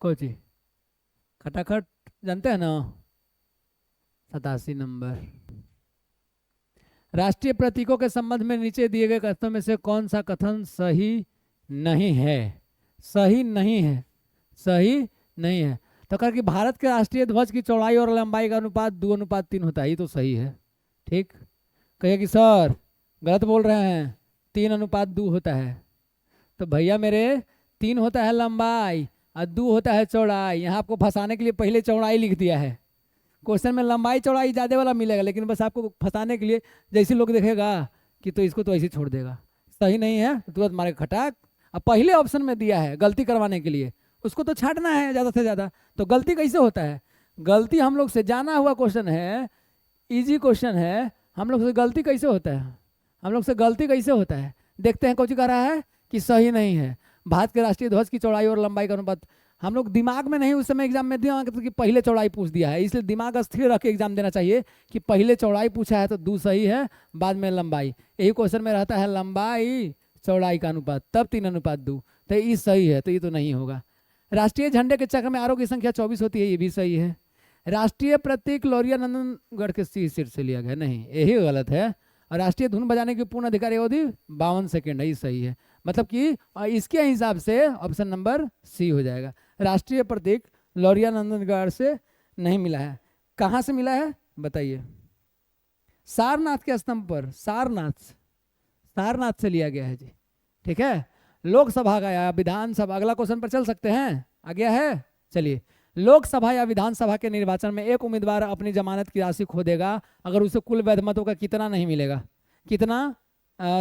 कोची खटाखट, जानते हैं ना। 87 नंबर। राष्ट्रीय प्रतीकों के संबंध में नीचे दिए गए कथनों में से कौन सा कथन सही नहीं है? सही नहीं है, सही नहीं है। तो कहा कि भारत के राष्ट्रीय ध्वज की चौड़ाई और लंबाई का अनुपात 2:3 होता है, ये तो सही है। ठीक, कहिए कि सर गलत बोल रहे हैं, 3:2 होता है। तो भैया मेरे 3 होता है लंबाई और 2 होता है चौड़ाई। यहाँ आपको फंसाने के लिए पहले चौड़ाई लिख दिया है। क्वेश्चन में लंबाई चौड़ाई ज़्यादा वाला मिलेगा, लेकिन बस आपको फंसाने के लिए, जैसे लोग देखेगा कि तो इसको तो ऐसे छोड़ देगा, सही नहीं है तो तुरंत मारे खटाक। अब पहले ऑप्शन में दिया है गलती करवाने के लिए, उसको तो छांटना है ज़्यादा से ज़्यादा, तो गलती कैसे होता है? गलती हम लोग से जाना हुआ क्वेश्चन है, इजी क्वेश्चन है, हम लोग से गलती कैसे होता है? हम लोग से गलती कैसे होता है? देखते हैं कौन कह रहा है कि सही नहीं है। भारत के राष्ट्रीय ध्वज की चौड़ाई और लंबाई का अनुपात हम लोग दिमाग में नहीं, उस समय एग्जाम में दिया कि पहले चौड़ाई पूछ दिया है, इसलिए दिमाग स्थिर रख के एग्जाम देना चाहिए कि पहले चौड़ाई पूछा है तो दो सही है, बाद में लंबाई। यही क्वेश्चन में रहता है लंबाई चौड़ाई का अनुपात, तब 3:2, तो ये सही है, तो ये तो नहीं होगा। राष्ट्रीय झंडे के चक्र में आरोह की संख्या 24 होती है, ये भी सही है। राष्ट्रीय प्रतीक लौरिया नंदनगढ़ के सीट से लिया गया, नहीं यही गलत है। और राष्ट्रीय धुन बजाने की पूर्ण अधिकारी अवधि 52 सेकेंड है, ये सही है। मतलब कि इसके हिसाब से ऑप्शन नंबर सी हो जाएगा। राष्ट्रीय प्रतीक लौरिया नंदनगढ़ से नहीं मिला है, कहाँ से मिला है बताइए? सारनाथ के स्तंभ पर, सारनाथ से लिया गया है जी। ठीक है, लोकसभा का या विधानसभा, अगला क्वेश्चन पर चल सकते हैं, आ गया है। चलिए, लोकसभा या विधानसभा के निर्वाचन में एक उम्मीदवार अपनी जमानत की राशि खो देगा अगर उसे कुल वैध मतों का कितना नहीं मिलेगा, कितना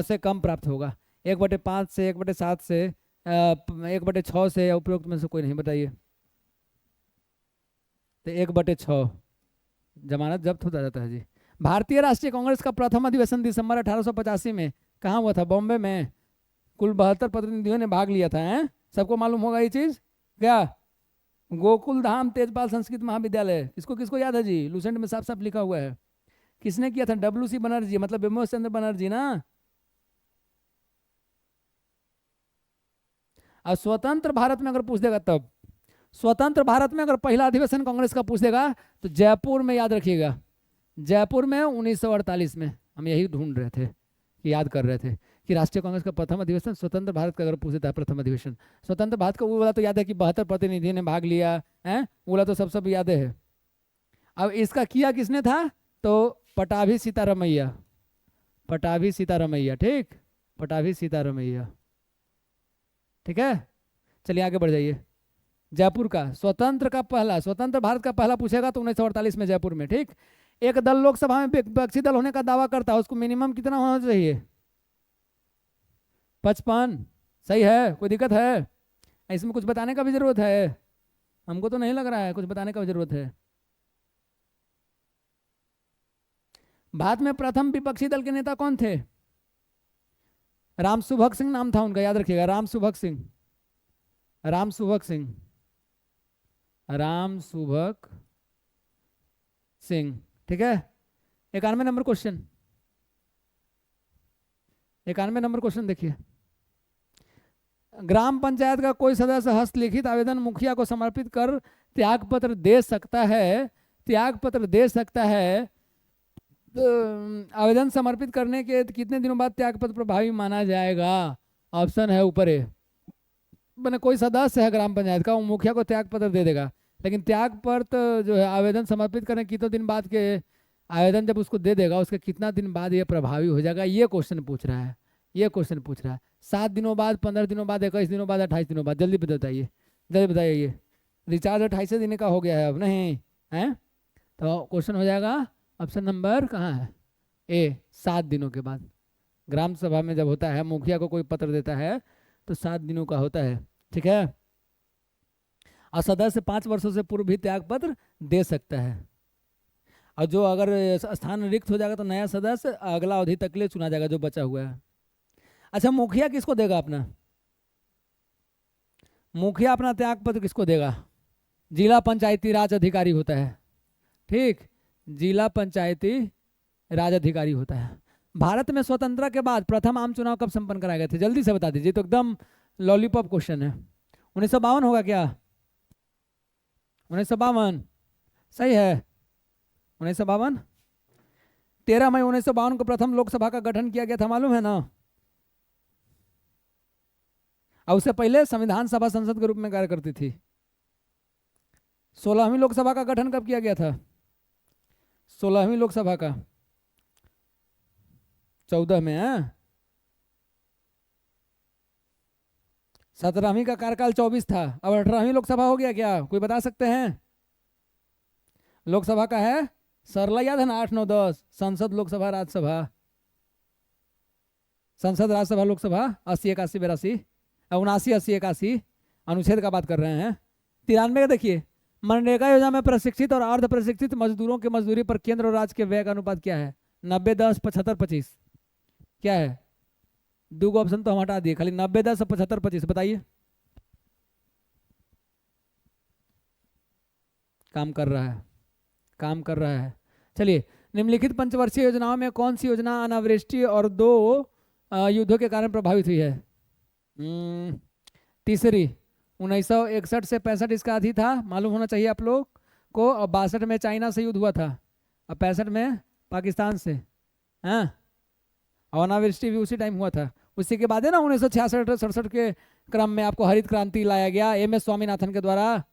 से कम प्राप्त होगा? 1/5 से, 1/7 से, 1/6 से, या उपरोक्त में से कोई नहीं, बताइए। तो 1/6 जमानत जब्त होता जाता है जी। भारतीय राष्ट्रीय कांग्रेस का प्रथम अधिवेशन दिसंबर 1885 में कहाँ हुआ था? बॉम्बे में। कुल 72 प्रतिनिधियों ने भाग लिया था, हैं? सबको मालूम होगा ये चीज क्या? गोकुल धाम तेजपाल संस्कृत महाविद्यालय, किसको किसको याद है जी? लूसेंट में साफ साफ लिखा हुआ है। किसने किया था? WC बनर्जी, मतलब बिमोह चंद्र बनर्जी ना। और स्वतंत्र भारत में अगर पूछ देगा तब, स्वतंत्र भारत में अगर पहला अधिवेशन कांग्रेस का पूछ देगा तो जयपुर में, याद रखिएगा, जयपुर में 1948 में। हम यही ढूंढ रहे थे कि याद कर रहे थे कि राष्ट्रीय कांग्रेस का प्रथम अधिवेशन स्वतंत्र भारत का अगर पूछता है प्रथम अधिवेशन स्वतंत्र भारत का, वो वाला तो याद है कि 72 प्रतिनिधि ने भाग लिया है, वो वाला तो सब याद है। अब इसका किया किसने था? तो पटाभी सीतारमैया, पटाभी सीतारमैया, ठीक, पटाभी सीतारमैया। ठीक है, चलिए आगे बढ़ जाइए। जयपुर का स्वतंत्र का पहला, स्वतंत्र भारत का पहला पूछेगा तो 1948 में जयपुर में। ठीक, एक दल लोकसभा में विपक्षी दल होने का दावा करता है, उसको मिनिमम कितना होना चाहिए? 55। सही है, कोई दिक्कत है? इसमें कुछ बताने का भी जरूरत है? हमको तो नहीं लग रहा है कुछ बताने का भी जरूरत है। भारत में प्रथम विपक्षी दल के नेता कौन थे? राम सुभग सिंह नाम था उनका, याद रखिएगा, राम सुभग सिंह, राम सुभग सिंह, राम सुभग सिंह। ठीक है, 91 नंबर क्वेश्चन, 91 नंबर क्वेश्चन देखिए। ग्राम पंचायत का कोई सदस्य हस्तलिखित आवेदन मुखिया को समर्पित कर त्याग पत्र दे सकता है, त्याग पत्र दे सकता है, तो आवेदन समर्पित करने के कितने दिनों बाद त्याग पत्र प्रभावी माना जाएगा? ऑप्शन है ऊपर है, मैंने कोई सदस्य है ग्राम पंचायत का, वो मुखिया को त्याग पत्र दे देगा, लेकिन त्याग पत्र जो है आवेदन समर्पित करने कितने दिन बाद के आवेदन जब उसको दे देगा उसके कितना दिन बाद ये प्रभावी हो जाएगा, ये क्वेश्चन पूछ रहा है, ये क्वेश्चन पूछ रहा है। 7 दिनों बाद, 15 दिनों बाद, 21 दिनों बाद, 28 दिनों बाद, जल्दी बताइए, जल्दी बताइए। ये रिचार्ज 28 दिन का हो गया है अब, नहीं है? तो क्वेश्चन हो जाएगा ऑप्शन नंबर कहाँ है? ए, 7 दिनों के बाद। ग्राम सभा में जब होता है, मुखिया को कोई पत्र देता है तो 7 दिनों का होता है। ठीक है, और सदस्य 5 वर्षों से पूर्व भी त्याग पत्र दे सकता है, और जो अगर स्थान रिक्त हो जाएगा तो नया सदस्य अगला अवधि तक के लिए चुना जाएगा जो बचा हुआ है। अच्छा, मुखिया किसको देगा अपना? मुखिया अपना त्याग पत्र किसको देगा? जिला पंचायती राज अधिकारी होता है। ठीक, जिला पंचायती राज अधिकारी होता है। भारत में स्वतंत्रता के बाद प्रथम आम चुनाव कब संपन्न कराए गए थे? जल्दी से बता दीजिए, तो एकदम लॉलीपॉप क्वेश्चन है। 1952 होगा क्या? 1952 सही है, 1952। 13 मई 1952 को प्रथम लोकसभा का गठन किया गया था, मालूम है ना? और उससे पहले संविधान सभा संसद के रूप में कार्य करती थी। 16वीं लोकसभा का गठन कब किया गया था? 16वीं लोकसभा का 14 में है। 17वीं का कार्यकाल 24 था, अब 18वीं लोकसभा हो गया क्या? कोई बता सकते हैं? लोकसभा का है सरला, याद है ना? 8, 9, 10 संसद, लोकसभा, राज्यसभा। संसद, राज्यसभा, लोकसभा 80, 81, 82, 79, 80, 81 अनुच्छेद का बात कर रहे हैं। 93 का देखिए, मनरेगा योजना में प्रशिक्षित और अर्ध प्रशिक्षित मजदूरों की मजदूरी पर केंद्र और राज्य के व्यय का अनुपात क्या है? 90, 10, 75, 25 क्या है? दो ऑप्शन तो हम हटा दिए, खाली 90, 10, 75, 25 बताइए। काम कर रहा है, काम कर रहा है। चलिए, निम्नलिखित पंचवर्षीय योजनाओं में कौन सी योजना अनावृष्टि और 2 युद्धों के कारण प्रभावित हुई है? तीसरी, 1961 से 65 इसका अधि था, मालूम होना चाहिए आप लोग को। और 62 में चाइना से युद्ध हुआ था, और 65 में पाकिस्तान से। हाँ, और अनावृष्टि भी उसी टाइम हुआ था। उसी के बाद है ना 1966-67 के क्रम में आपको हरित क्रांति लाया गया एम.एस. स्वामीनाथन के द्वारा।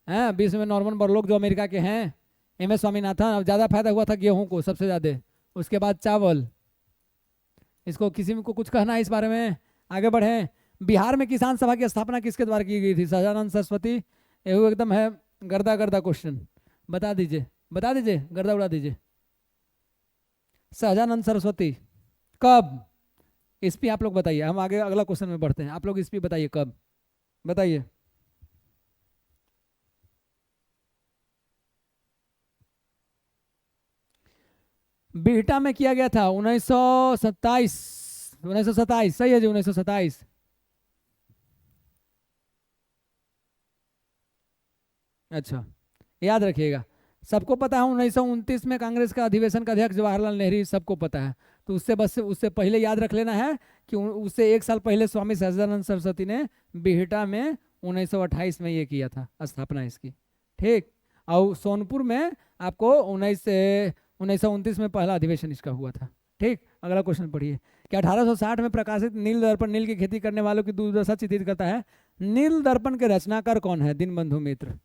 हैं, 20 में नॉर्मन बोरलॉग जो अमेरिका के हैं, एम.एस. स्वामीनाथन। अब ज़्यादा फायदा हुआ था गेहूं को सबसे ज़्यादा, उसके बाद चावल। इसको किसी को कुछ कहना है इस बारे में? आगे बढ़ें। बिहार में किसान सभा की स्थापना किसके द्वारा की गई थी? सहजानंद सरस्वती। ये एकदम है गर्दा गर्दा क्वेश्चन, बता दीजिए, बता दीजिए, गर्दा उड़ा दीजिए। सहजानंद सरस्वती कब? इस पे आप लोग बताइए, हम आगे अगला क्वेश्चन में बढ़ते हैं। आप लोग इस पे बताइए कब, बताइए। बिहटा में किया गया था 1927, 1927 सही है जी, 1927। अच्छा, याद रखिएगा। सबको पता है 1929 में कांग्रेस का अधिवेशन का अध्यक्ष जवाहरलाल नेहरू, सबको पता है। तो उससे बस उससे पहले याद रख लेना है कि उससे 1 साल पहले स्वामी सहजानंद सरस्वती ने बिहटा में 1928 में ये किया था स्थापना इसकी। ठीक, और सोनपुर में आपको 1929 में पहला अधिवेशन इसका हुआ था। ठीक, अगला क्वेश्चन पढ़िए कि 1860 में प्रकाशित नील दर्पण नील की खेती करने वालों की दुर्दशा चित्रित करता है। नील दर्पण के रचनाकार कौन है? दीनबंधु मित्र।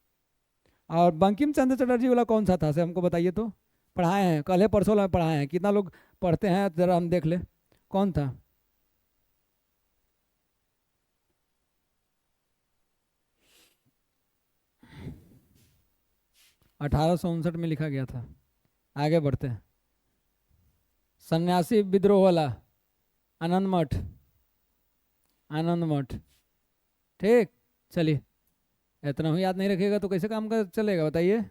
और बंकिम चंद्र चटर्जी वाला कौन सा था से हमको बताइए तो। पढ़ाए हैं, कल है परसों में पढ़ाए हैं, कितना लोग पढ़ते हैं जरा हम देख ले, कौन था? ₹1859 में लिखा गया था। आगे बढ़ते हैं। सन्यासी विद्रोह वाला आनंद मठ, आनंद मठ। ठीक, चलिए, इतना ही याद नहीं रखिएगा तो कैसे काम कर चलेगा बताइए।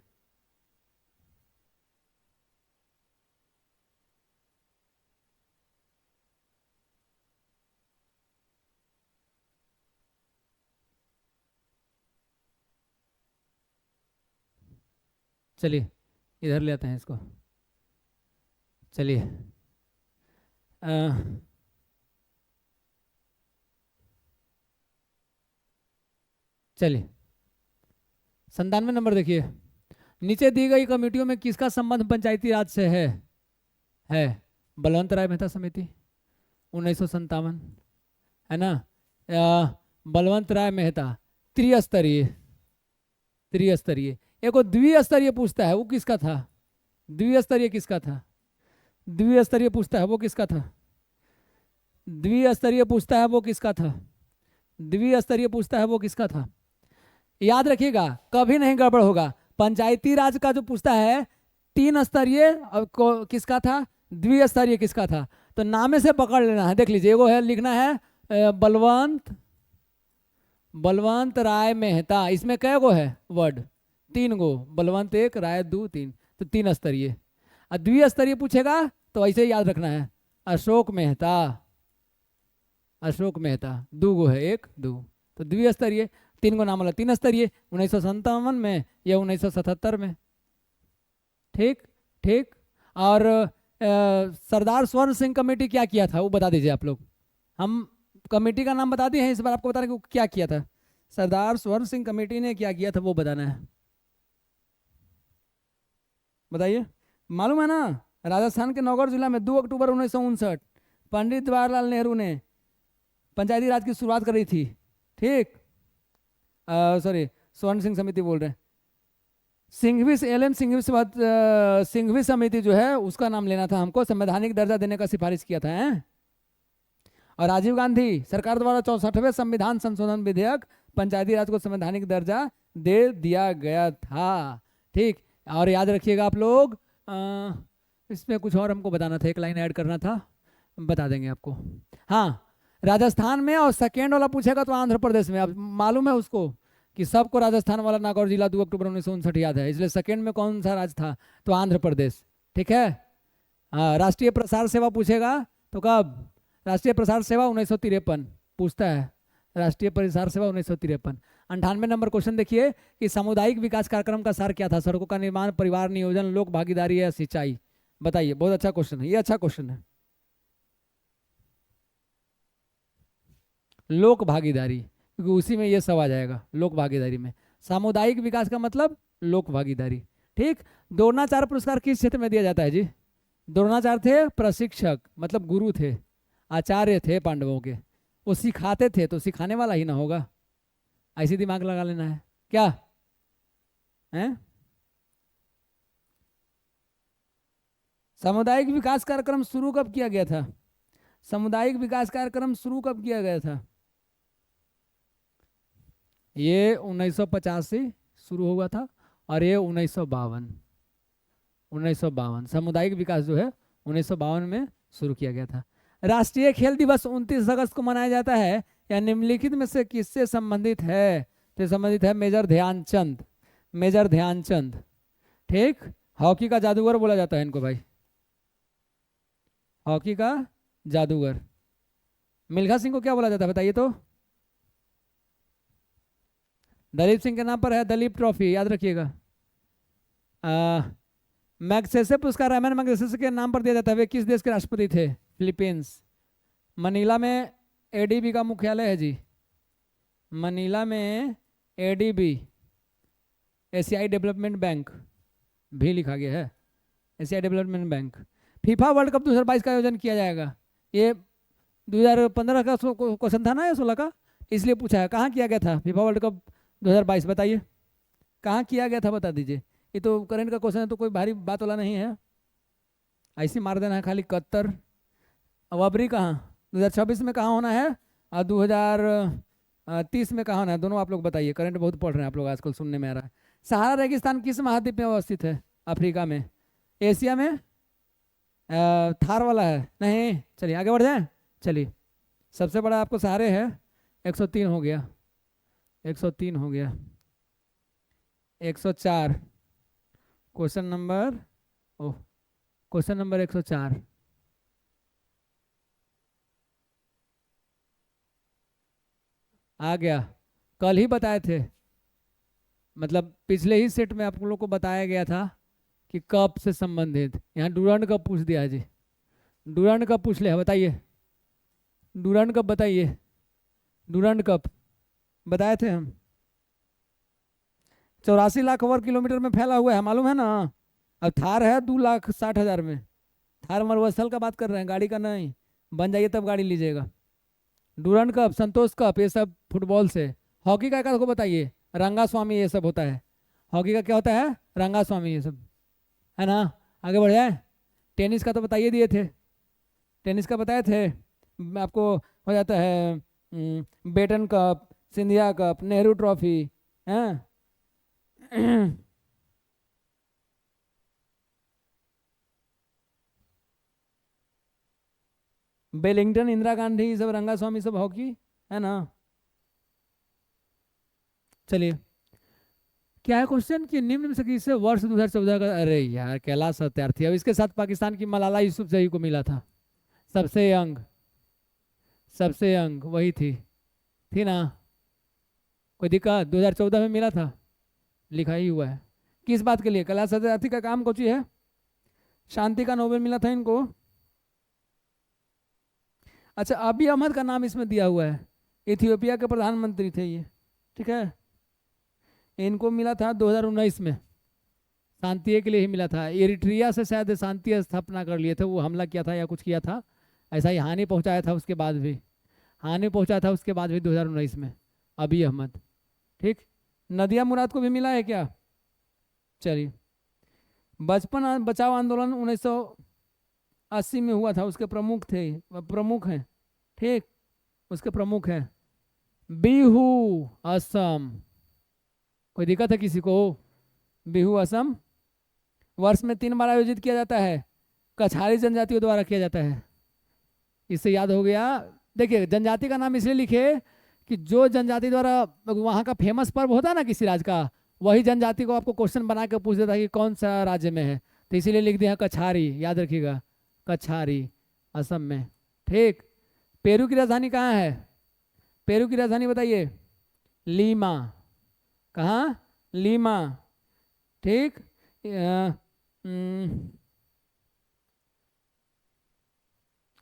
चलिए, इधर ले आते हैं इसको। चलिए, चलिए 97 नंबर देखिए। नीचे दी गई कमेटियों में किसका संबंध पंचायती राज से है? बलवंत राय मेहता समिति 1957 है ना। बलवंत राय मेहता त्रिस्तरीय, त्रिस्तरीय। एक वो द्विस्तरीय पूछता है, वो किसका था? द्विस्तरीय किसका था? द्विस्तरीय पूछता है, वो किसका था? द्विस्तरीय पूछता है, वो किसका था? द्विस्तरीय पूछता है, वो किसका था? याद रखिएगा, कभी नहीं गड़बड़ होगा। पंचायती राज का जो पूछता है 3 स्तरीय किसका था, द्विस्तरीय किसका था, तो नामे से पकड़ लेना है। देख लीजिए, वो है लिखना है बलवंत राय मेहता। इसमें कै गो है वर्ड? 3 गो, बलवंत 1, राय 2, 3, तो 3 स्तरीय। और द्विस्तरीय पूछेगा तो ऐसे ही याद रखना है, अशोक मेहता, अशोक मेहता 2 गो है, 1, 2, तो द्विस्तरीय। 3 गो नाम वाला 3 स्तरीय, 1957 में या 1977 में। ठीक ठीक। और सरदार स्वर्ण सिंह कमेटी क्या किया था वो बता दीजिए आप लोग। हम कमेटी का नाम बता दिए हैं, इस बार आपको बताना कि क्या किया था। सरदार स्वर्ण सिंह कमेटी ने क्या किया था वो बताना है, बताइए। मालूम है ना, राजस्थान के नौगढ़ जिला में 2 अक्टूबर 1959 पंडित जवाहरलाल नेहरू ने पंचायती राज की शुरुआत करी थी। ठीक, सॉरी स्वर्ण सिंह समिति बोल रहे हैं, सिंघवी एल.एन. सिंघवी समिति जो है उसका नाम लेना था हमको, संवैधानिक दर्जा देने का सिफारिश किया था है? और राजीव गांधी सरकार द्वारा 64वें संविधान संशोधन विधेयक पंचायती राज को संवैधानिक दर्जा दे दिया गया था। ठीक, और याद रखिएगा आप लोग, इसमें कुछ और हमको बताना था, एक लाइन ऐड करना था। बता देंगे आपको। हाँ, राजस्थान में, और सेकेंड वाला पूछेगा तो आंध्र प्रदेश में। अब मालूम है उसको कि सबको राजस्थान वाला नागौर जिला 2 अक्टूबर 1959 याद है, इसलिए सेकेंड में कौन सा राज्य था, तो आंध्र प्रदेश। ठीक है। हाँ, राष्ट्रीय प्रसार सेवा पूछेगा तो कब, राष्ट्रीय प्रसार सेवा 1953 पूछता है, राष्ट्रीय प्रसार सेवा 1953। 98 नंबर क्वेश्चन देखिए कि सामुदायिक विकास कार्यक्रम का सार क्या था, सड़कों का निर्माण, परिवार नियोजन, लोक भागीदारी या सिंचाई, बताइए। बहुत अच्छा क्वेश्चन है ये, अच्छा क्वेश्चन है। लोक भागीदारी, क्योंकि उसी में ये सब आ जाएगा, लोक भागीदारी में। सामुदायिक विकास का मतलब लोक भागीदारी। ठीक। द्रोणाचार्य पुरस्कार किस क्षेत्र में दिया जाता है जी? द्रोणाचार्य थे प्रशिक्षक, मतलब गुरु थे, आचार्य थे पांडवों के, वो सिखाते थे तो सिखाने वाला ही ना होगा, ऐसे दिमाग लगा लेना है क्या है। सामुदायिक विकास कार्यक्रम शुरू कब किया गया था? सामुदायिक विकास कार्यक्रम शुरू कब किया गया था? ये 1950 से शुरू हुआ था, और ये 1952 सामुदायिक विकास जो है 1952 में शुरू किया गया था। राष्ट्रीय खेल दिवस 29 अगस्त को मनाया जाता है, या निम्नलिखित में से किससे संबंधित है? तो संबंधित है मेजर ध्यानचंद, मेजर ध्यानचंद। ठीक। हॉकी का जादूगर बोला जाता है इनको भाई, हॉकी का जादूगर। मिल्खा सिंह को क्या बोला जाता है बताइए तो? दलीप सिंह के नाम पर है दलीप ट्रॉफी, याद रखिएगा। मैग्सेसे पुरस्कार रैमन मैग्सेसे के नाम पर दिया जाता है, वे किस देश के राष्ट्रपति थे? फिलीपींस। मनीला में एडीबी का मुख्यालय है जी, मनीला में एडीबी, एशियाई डेवलपमेंट बैंक भी लिखा गया है, एशियाई development bank. FIFA world cup 2022 का आयोजन किया जाएगा, ये 2015 का क्वेश्चन था ना या 16 का, इसलिए पूछा है। कहाँ किया गया था फीफा वर्ल्ड कप 2022, बताइए कहाँ किया गया था, बता दीजिए। ये तो करंट का क्वेश्चन है, तो कोई भारी बात वाला नहीं है, ऐसे मार देना है खाली कत्तर। अब अबरी कहाँ, 2026 में कहाँ होना है, और 2030 में कहाँ होना है, दोनों आप लोग बताइए। करंट बहुत पढ़ रहे हैं आप लोग आजकल, सुनने में आ रहा है। सहारा रेगिस्तान किस महाद्वीप में अवस्थित है? अफ्रीका में। एशिया में? थार वाला है नहीं, चलिए आगे बढ़ जाए। चलिए, सबसे बड़ा आपको सहारे है, 103 हो गया, 103 हो गया। 104 क्वेश्चन नंबर, ओह क्वेश्चन नंबर 104। आ गया, कल ही बताए थे, मतलब पिछले ही सेट में आप लोग को बताया गया था कि कप से संबंधित। यहाँ डूरांड कप पूछ दिया जी, डूरांड कप पूछ ले, बताइए डूरांड कप, बताइए डूरांड कप बताए थे हम। 84 लाख वर्ग किलोमीटर में फैला हुआ है, मालूम है ना। अब थार है 2,60,000 में, थार मरुस्थल का बात कर रहे हैं, गाड़ी का नहीं। बन जाइए तब गाड़ी लीजिएगा। डूरांड कप, संतोष कप, ये सब फुटबॉल से। हॉकी का को बताइए, रंगा स्वामी ये सब होता है। हॉकी का क्या होता है? रंगा स्वामी ये सब है ना। आगे बढ़ जाए। टेनिस का तो बताइए दिए थे, टेनिस का बताए थे आपको। हो जाता है Beighton cup, Scindia cup, Nehru trophy, हैं बेलिंगटन, इंदिरा गांधी, सब रंगा स्वामी, सब हॉकी है ना। चलिए, क्या है क्वेश्चन कि निम्न में से किसे वर्ष 2014 का, अरे यार कैलाश सत्यार्थी। अब इसके साथ पाकिस्तान की मलाला यूसुफजई को मिला था, सबसे यंग, सबसे यंग वही थी ना। कोई दिक्कत? 2014 में मिला था, लिखा ही हुआ है। किस बात के लिए? कैलाश सत्यार्थी का काम कौन है? शांति का नोबेल मिला था इनको। अच्छा, अबी अहमद का नाम इसमें दिया हुआ है, इथियोपिया के प्रधानमंत्री थे ये। ठीक है, इनको मिला था 2019 में, शांति के लिए ही मिला था। एरिट्रिया से शायद शांति स्थापना कर लिए थे, वो हमला किया था या कुछ किया था, ऐसा ही हानि पहुंचाया था उसके बाद भी, हानि पहुंचाया था उसके बाद भी 2019 में अबी अहमद। ठीक। नदिया मुराद को भी मिला है क्या? चलिए, बचपन बचाओ आंदोलन 1980 में हुआ था, उसके प्रमुख थे, प्रमुख हैं। ठीक, उसके प्रमुख हैं। बिहू असम, कोई दिक्कत है किसी को? बिहू असम वर्ष में 3 बार आयोजित किया जाता है, कछारी जनजातियों द्वारा किया जाता है। इससे याद हो गया। देखिए जनजाति का नाम इसलिए लिखे कि जो जनजाति द्वारा वहाँ का फेमस पर्व होता है ना किसी राज्य का, वही जनजाति को आपको क्वेश्चन बना के पूछ देता है कि कौन सा राज्य में है, तो इसीलिए लिख दिया कछारी, याद रखिएगा कछारी, असम में। ठीक। पेरू की राजधानी कहाँ है? पेरू की राजधानी बताइए। लीमा। कहाँ? लीमा। ठीक।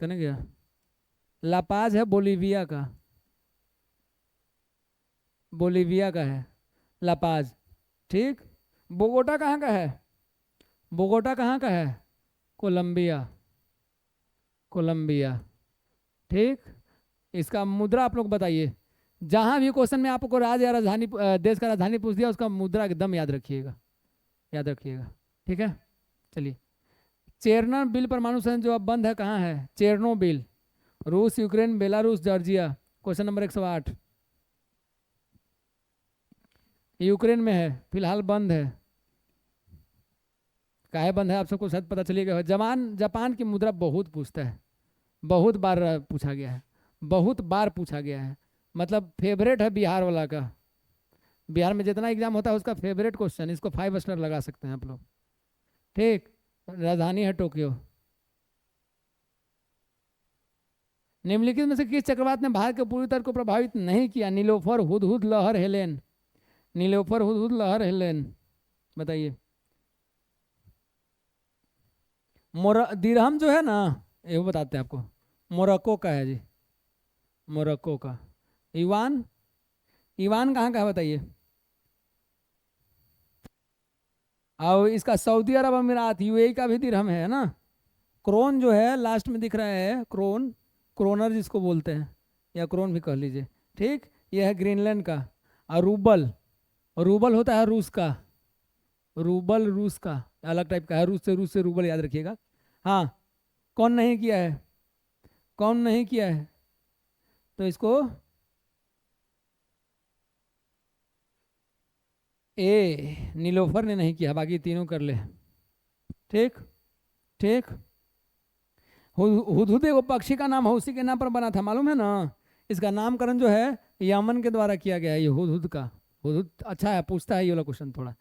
कहने गया लापाज है बोलीविया का, बोलीविया का है लापाज। ठीक। बोगोटा कहाँ का है? बोगोटा कहाँ का है? Colombia, Colombia. ठीक। इसका मुद्रा आप लोग बताइए। जहाँ भी क्वेश्चन में आपको राज्य या राजधानी देश का राजधानी पूछ दिया, उसका मुद्रा एकदम याद रखिएगा, याद रखिएगा। ठीक है, चलिए। चेरनोबिल परमाणु संयंत्र जो अब बंद है कहाँ है? चेरनोबिल, रूस, Ukraine, Belarus, Georgia. Question number 108। Ukraine में है, फिलहाल बंद है। काहे बंद है आप सबको शायद पता चलिएगा। जापान की मुद्रा बहुत पूछता है, बहुत बार पूछा गया है, बहुत बार पूछा गया है। मतलब फेवरेट है बिहार वाला का। बिहार में जितना एग्जाम होता है उसका फेवरेट क्वेश्चन, इसको 5 स्टार लगा सकते हैं आप लोग। ठीक। राजधानी है टोक्यो। निम्नलिखित में से किस चक्रवात ने भारत के पूर्वी तट को प्रभावित नहीं किया? नीलोफर, हुदहुद, लहर, हेलेन। नीलोफर, हुदहुद, लहर, हेलेन, बताइए। दिरहम जो है ना, ये बताते हैं आपको, मोरक्को का है जी, मोरक्को का। ईवान, ईवान कहाँ का है बताइए। और इसका सऊदी अरब अमीरात, यूएई का भी दिरहम है ना। क्रोन जो है लास्ट में दिख रहा है, क्रोन, क्रोनर जिसको बोलते हैं, या क्रोन भी कह लीजिए। ठीक। यह है ग्रीनलैंड का। और रूबल, रूबल होता है रूस का, रूबल रूस का अलग टाइप का है, रूस से रूबल याद रखिएगा। हाँ, कौन नहीं किया है? कौन नहीं किया है? तो इसको ए, नीलोफर ने नहीं किया, बाकी तीनों कर ले। ठीक। ठीक। हुदहुद वो पक्षी का नाम है, उसी के नाम पर बना था, मालूम है ना। इसका नामकरण जो है यमन के द्वारा किया गया है, ये हुदहुद का। हुदहुद अच्छा है, पूछता है ये वाला क्वेश्चन थोड़ा,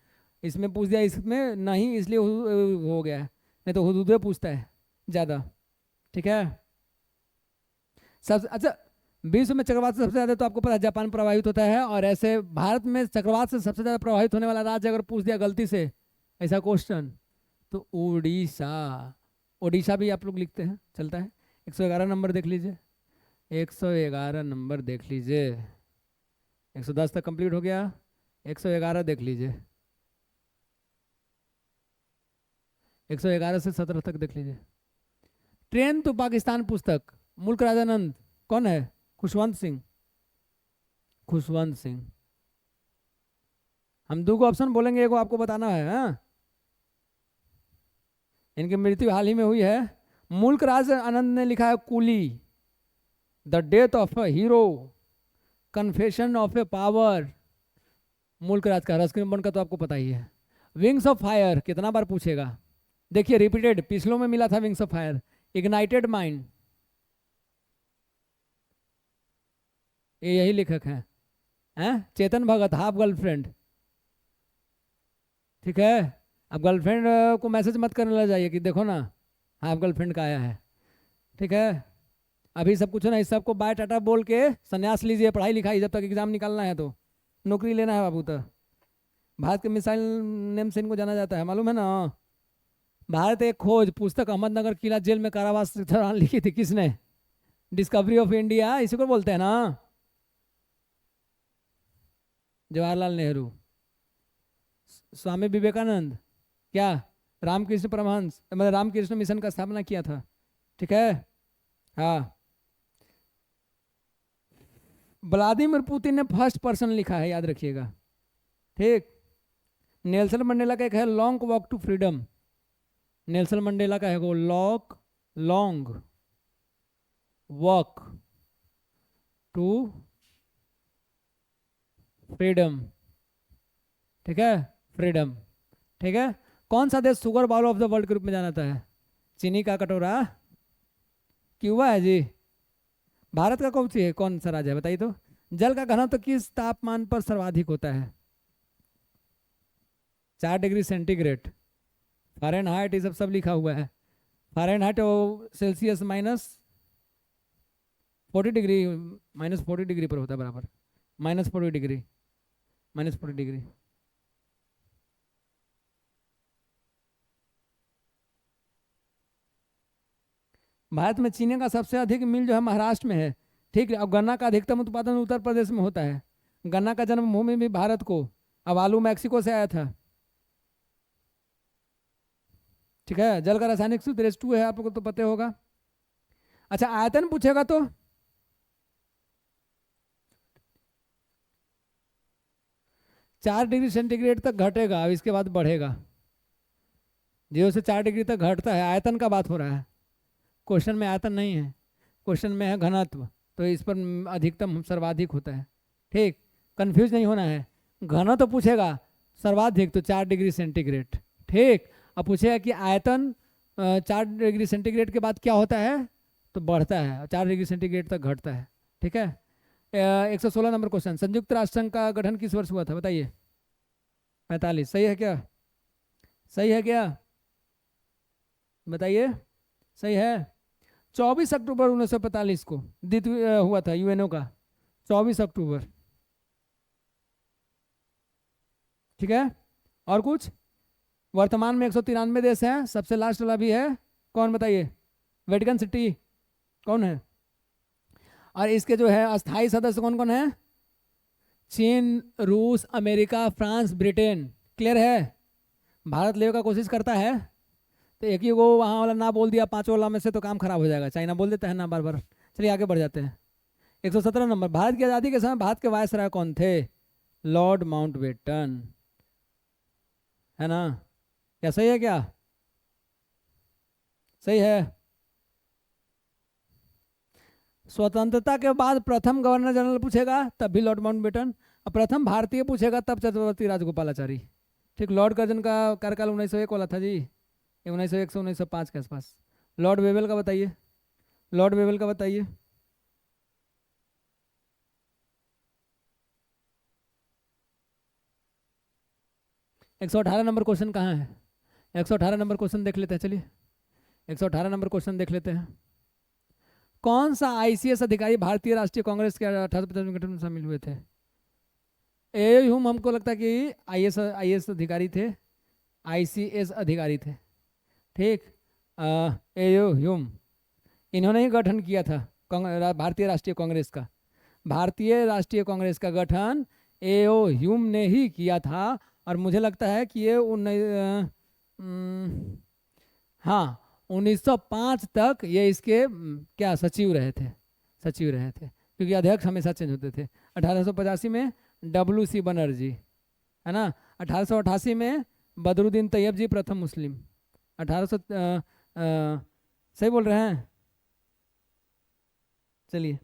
इसमें पूछ दिया, इसमें नहीं, इसलिए हो गया है, नहीं तो हुदहुद पूछता है ज़्यादा। ठीक है। सब अच्छा, विश्व में चक्रवात से सबसे ज़्यादा तो आपको पता है जापान प्रभावित होता है, और ऐसे भारत में चक्रवात से सबसे ज़्यादा प्रभावित होने वाला राज्य अगर पूछ दिया गलती से ऐसा क्वेश्चन, तो उड़ीसा। उड़ीसा भी आप लोग लिखते हैं, चलता है। 111 नंबर देख लीजिए, 111 नंबर देख लीजिए। 110 तक कंप्लीट हो गया, 111 देख लीजिए, 111 से 17 तक देख लीजिए। ट्रेन टू पाकिस्तान पुस्तक, मुल्क राजानंद कौन है? खुशवंत सिंह, खुशवंत सिंह। हम दो को ऑप्शन बोलेंगे, एक आपको बताना है। हाँ, इनकी मृत्यु हाल ही में हुई है। मुल्क राज आनंद ने लिखा है coolie, the death of a hero, confession of A power. मुल्क राज का, रस्किन बॉन्ड का तो आपको पता ही है। विंग्स ऑफ फायर कितना बार पूछेगा, देखिए रिपीटेड, पिछलों में मिला था wings of fire. Ignited mind, ये यही लेखक हैं। Chetan Bhagat, half girlfriend. ठीक है। अब गर्लफ्रेंड को मैसेज मत करने लग जाइए कि देखो ना हाफ गर्लफ्रेंड का आया है। ठीक है। अभी सब कुछ ना, इस सबको बाय टाटा बोल के संन्यास लीजिए, पढ़ाई लिखाई, जब तक एग्जाम निकालना है तो नौकरी लेना है बाबू। तो भारत के मिसाइल नेम से इनको जाना जाता है, मालूम है ना। भारत एक खोज पुस्तक अहमदनगर किला जेल में कारावास के दौरान लिखी थी किसने? डिस्कवरी ऑफ इंडिया, इसी को बोलते हैं ना, जवाहरलाल नेहरू। स्वामी विवेकानंद क्या? रामकृष्ण परमहंस, मतलब रामकृष्ण मिशन का स्थापना किया था। ठीक है। हाँ, व्लादिमीर पुतिन ने फर्स्ट पर्सन लिखा है, याद रखिएगा। ठीक। नेल्सन मंडेला का एक है long walk to freedom, Nelson Mandela का है वो लॉन्ग वॉक टू फ्रीडम। ठीक है, फ्रीडम। ठीक है। कौन सा देश sugar bowl of the world के रूप में जाना जाता है? चीनी का कटोरा, क्यूबा है जी। भारत का कौन सी है, कौन सा राज्य है बताइए तो। जल का घनत्व किस तापमान पर सर्वाधिक होता है? 4 डिग्री सेंटीग्रेड। फ़ारेनहाइट ये सब लिखा हुआ है। फ़ारेनहाइट और सेल्सियस -40 डिग्री, -40 डिग्री पर होता है बराबर। -40 डिग्री, -40 डिग्री। भारत में चीनी का सबसे अधिक मिल जो है महाराष्ट्र में है। ठीक है। अब गन्ना का अधिकतम उत्पादन उत्तर प्रदेश में होता है। गन्ना का जन्मभूमि भी भारत को, अब आलू मैक्सिको से आया था। ठीक है। जल का रासायनिक सूत्र H2 है, आप लोगों को तो पता होगा। अच्छा, आयतन पूछेगा तो 4 डिग्री सेंटीग्रेड तक घटेगा, अब इसके बाद बढ़ेगा। 0 से 4 डिग्री तक घटता है। आयतन का बात हो रहा है, क्वेश्चन में आयतन नहीं है, क्वेश्चन में है घनत्व। तो इस पर अधिकतम सर्वाधिक होता है। ठीक, कंफ्यूज नहीं होना है। घनत्व पूछेगा सर्वाधिक तो 4 डिग्री सेंटीग्रेड। ठीक। अब पूछेगा कि आयतन 4 डिग्री सेंटीग्रेड के बाद क्या होता है, तो बढ़ता है, 4 डिग्री सेंटीग्रेड तक घटता है। ठीक है। 116 नंबर क्वेश्चन, संयुक्त राष्ट्र संघ का गठन किस वर्ष हुआ था बताइए? 45। सही है क्या? सही है क्या बताइए? सही है। 24 अक्टूबर 1945 को द्वितीय हुआ था यूएनओ का, 24 अक्टूबर। ठीक है। और कुछ? वर्तमान में 193 देश हैं, सबसे लास्ट वाला भी है, कौन बताइए? वेटिकन सिटी कौन है? और इसके जो है अस्थाई सदस्य कौन कौन है? चीन, रूस, अमेरिका, फ्रांस, ब्रिटेन। क्लियर है? भारत लेने का कोशिश करता है तो एक ही वो वहाँ वाला ना बोल दिया, पांचों वाला में से तो काम खराब हो जाएगा। चाइना बोल देता है ना बार बार। चलिए आगे बढ़ जाते हैं। 117 नंबर, भारत की आज़ादी के समय भारत के वायसराय कौन थे? लॉर्ड माउंटबेटन, है ना? क्या सही है क्या? सही है। स्वतंत्रता के बाद प्रथम गवर्नर जनरल पूछेगा तब भी लॉर्ड माउंटबेटन, और प्रथम भारतीय पूछेगा तब चक्रवर्ती राजगोपालाचारी। ठीक। लॉर्ड कर्जन का कार्यकाल 1901 वाला था जी, 1901 से 1905 के आसपास। लॉर्ड वेवेल का बताइए, लॉर्ड वेवेल का बताइए। एक सौ 18 नंबर क्वेश्चन कहाँ है? 118 नंबर क्वेश्चन देख लेते हैं। चलिए 118 नंबर क्वेश्चन देख लेते हैं। कौन सा आईसीएस अधिकारी भारतीय राष्ट्रीय कांग्रेस के 1850 गठन में शामिल हुए थे? ए ह्यूम हमको लगता है कि आईएएस अधिकारी थे, आईसीएस अधिकारी थे। ठीक। ए ह्यूम, इन्होंने ही गठन किया था भारतीय राष्ट्रीय कांग्रेस का। भारतीय राष्ट्रीय कांग्रेस का गठन ए.ओ. ह्यूम ने ही किया था। और मुझे लगता है कि ये हाँ 1905 तक ये इसके क्या सचिव रहे थे, सचिव रहे थे, क्योंकि अध्यक्ष हमेशा चेंज होते थे। 1885 में WC बनर्जी, है ना? 1888 में बदरुद्दीन तैयब जी प्रथम मुस्लिम। 1800 सही बोल रहे हैं? चलिए,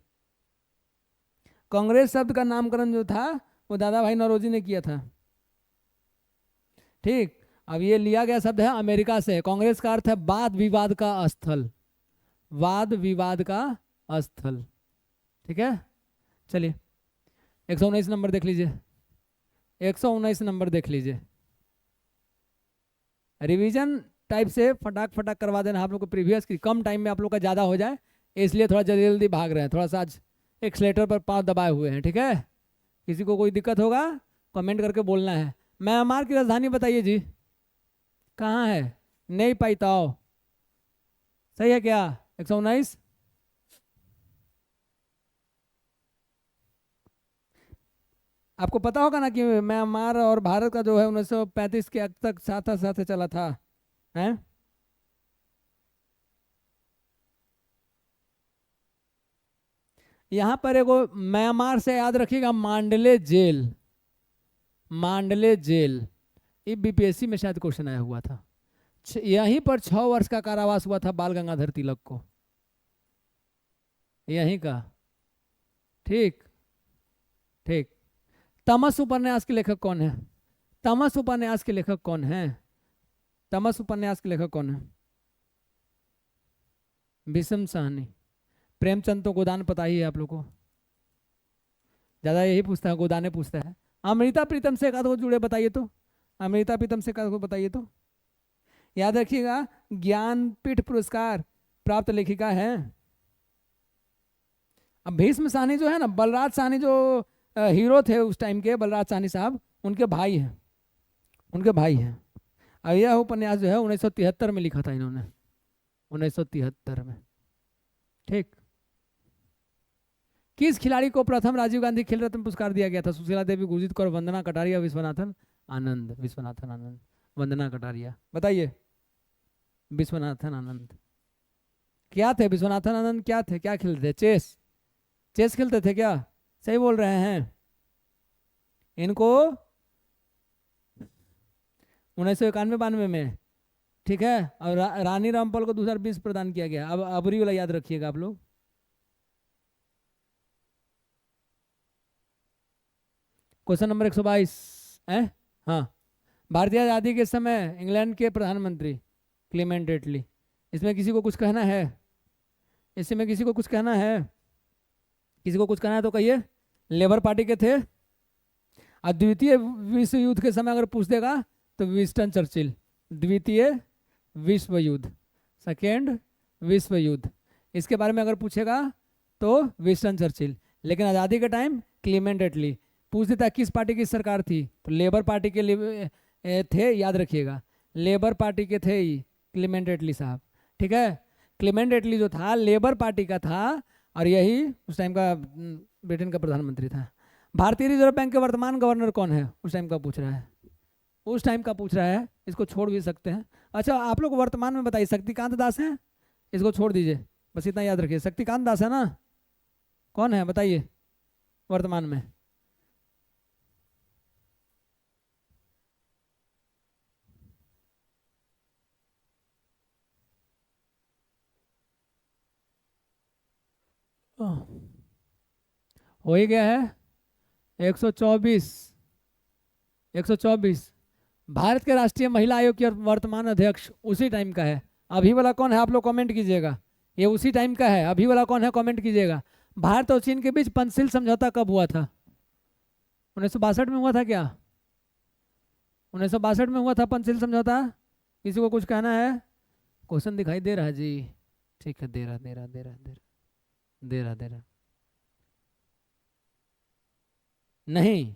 कांग्रेस शब्द का नामकरण जो था वो दादा भाई नौरोजी ने किया था। ठीक। अब ये लिया गया शब्द है अमेरिका से। कांग्रेस का अर्थ है वाद विवाद का स्थल, वाद विवाद का स्थल। ठीक है। चलिए 119 नंबर देख लीजिए, 119 नंबर देख लीजिए। रिवीजन टाइप से फटाक फटाक करवा देना आप लोग को, प्रीवियस की कम टाइम में आप लोग का ज़्यादा हो जाए, इसलिए थोड़ा जल्दी जल्दी भाग रहे हैं। थोड़ा सा आज एक्सलेटर पर पाँव दबाए हुए हैं। ठीक है। किसी को कोई दिक्कत होगा कमेंट करके बोलना है। म्यांमार की राजधानी बताइए जी, कहाँ है? नहीं पाइताओ। सही है क्या? 119। आपको पता होगा ना कि म्यांमार और भारत का जो है 1935 के अंत तक साथ साथ चला था, हैं? यहाँ पर एगो म्यांमार से याद रखिएगा, मांडले जेल, मांडले जेल, ये बीपीएससी में शायद क्वेश्चन आया हुआ था। यहीं पर 6 वर्ष का कारावास हुआ था बाल गंगाधर तिलक को, यहीं का। ठीक। ठीक। तमस उपन्यास के लेखक कौन है? तमस उपन्यास के लेखक कौन है? तमस उपन्यास के लेखक कौन है? भीष्म साहनी। प्रेमचंद तो गोदान पता ही है आप लोग को, ज़्यादा यही पूछता है, गोदाने पूछता है। अमृता प्रीतम से एक आध को जुड़े बताइए तो, अमृता प्रीतम से एक आध को बताइए तो। याद रखिएगा, ज्ञानपीठ पुरस्कार प्राप्त लेखिका है। अब भीष्म साहनी जो है ना, बलराज साहनी जो हीरो थे उस टाइम के, बलराज साहनी साहब उनके भाई हैं, उनके भाई हैं। और यह उपन्यास जो है 1973 में लिखा था इन्होंने, 1973 में। ठीक। किस खिलाड़ी को प्रथम राजीव गांधी खेल रत्न पुरस्कार दिया गया था? सुशीला देवी, गुरजीत कौर, वंदना कटारिया, विश्वनाथन आनंद? विश्वनाथन आनंद, वंदना कटारिया। बताइए, विश्वनाथन आनंद। क्या थे विश्वनाथन आनंद? क्या थे, क्या खेलते थे? चेस, चेस खेलते थे क्या? सही बोल रहे हैं। इनको 1991-92 में, ठीक है। और रानी रामपाल को 2020 प्रदान किया गया। अब अबरी वाला याद रखिएगा आप लोग। क्वेश्चन नंबर 122 है। हाँ, भारतीय आज़ादी के समय इंग्लैंड के प्रधानमंत्री क्लीमेंट एटली। इसमें किसी को कुछ कहना है? इसमें किसी को कुछ कहना है? किसी को कुछ कहना है तो कहिए। लेबर पार्टी के थे। और द्वितीय विश्व युद्ध के समय अगर पूछ देगा तो विंस्टन चर्चिल। द्वितीय विश्व युद्ध, सेकेंड विश्व युद्ध, इसके बारे में अगर पूछेगा तो विंस्टन चर्चिल। लेकिन आज़ादी के टाइम क्लीमेंट एटली। पूछ देता है किस पार्टी की सरकार थी, तो लेबर पार्टी के लिए थे, याद रखिएगा, लेबर पार्टी के थे ही क्लीमेंट एटली साहब। ठीक है, क्लीमेंट एटली जो था लेबर पार्टी का था, और यही उस टाइम का ब्रिटेन का प्रधानमंत्री था। भारतीय रिजर्व बैंक के वर्तमान गवर्नर कौन है? उस टाइम का पूछ रहा है, उस टाइम का पूछ रहा है, इसको छोड़ भी सकते हैं। अच्छा, आप लोग वर्तमान में बताइए, शक्तिकांत दास हैं? इसको छोड़ दीजिए, बस इतना याद रखिए, शक्तिकांत दास है ना? कौन है बताइए वर्तमान में? हो ही गया है 124, 124। भारत के राष्ट्रीय महिला आयोग के वर्तमान अध्यक्ष उसी टाइम का है। अभी वाला कौन है आप लोग कमेंट कीजिएगा, ये उसी टाइम का है। अभी वाला कौन है कमेंट कीजिएगा। भारत और चीन के बीच पंचशील समझौता कब हुआ था? 1962 में हुआ था क्या? 1962 में हुआ था पंचशील समझौता। किसी को कुछ कहना है? क्वेश्चन दिखाई दे रहा है जी? ठीक है, दे रहा दे रहा दे रहा दे रहा दे रहा दे रहा। नहीं,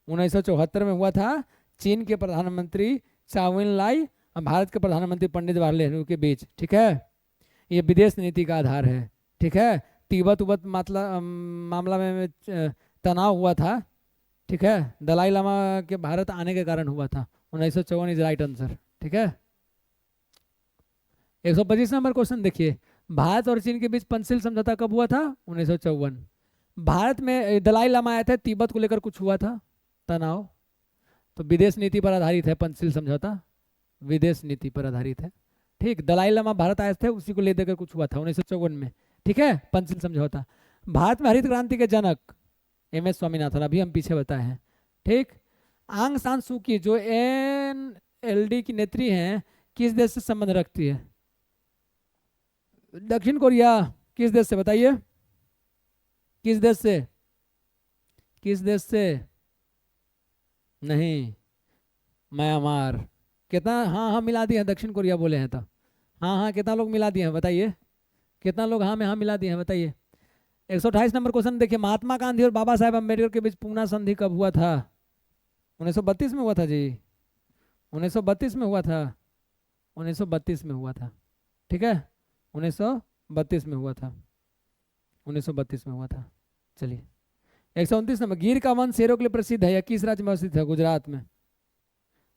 1974 में हुआ था, चीन के प्रधानमंत्री चाउ एन लाई और भारत के प्रधानमंत्री पंडित जवाहरलाल नेहरू के बीच। ठीक है, ये विदेश नीति का आधार है। ठीक है, तिब्बत उबत मामला में तनाव हुआ था। ठीक है, दलाई लामा के भारत आने के कारण हुआ था। 1954 इज राइट आंसर। ठीक है, 125 नंबर क्वेश्चन देखिए, भारत और चीन के बीच पंचशील समझौता कब हुआ था? 1954। भारत में दलाई लामा आए थे, तिब्बत को लेकर कुछ हुआ था तनाव, तो विदेश नीति पर आधारित है पंचशील समझौता, विदेश नीति पर आधारित है। ठीक, दलाई लामा भारत आए थे, उसी को ले देकर कुछ हुआ था 1954 में। ठीक है, पंचशील समझौता। भारत में हरित क्रांति के जनक एम एस स्वामीनाथन, अभी हम पीछे बताए हैं। ठीक, आंग सान सू की जो NLD की नेत्री हैं, किस देश से संबंध रखती है? दक्षिण कोरिया। किस देश से बताइए, किस देश से? किस देश से? नहीं, म्यांमार। कितना हाँ हाँ मिला दिए हैं, दक्षिण कोरिया बोले हैं तो हाँ हाँ, कितना लोग मिला दिए हैं बताइए, कितना लोग हाँ में हाँ मिला दिए हैं बताइए। 128 नंबर क्वेश्चन देखिए, महात्मा गांधी और बाबा साहेब अम्बेडकर के बीच पूना संधि कब हुआ था? 1932 में हुआ था जी, 1932 में हुआ था, 1932 में हुआ था। ठीक है, 1932 में हुआ था, 1932 में हुआ था। चलिए 129 नंबर, गिर का वन शेरों के लिए प्रसिद्ध है, या किस राज्य में स्थित है? गुजरात में।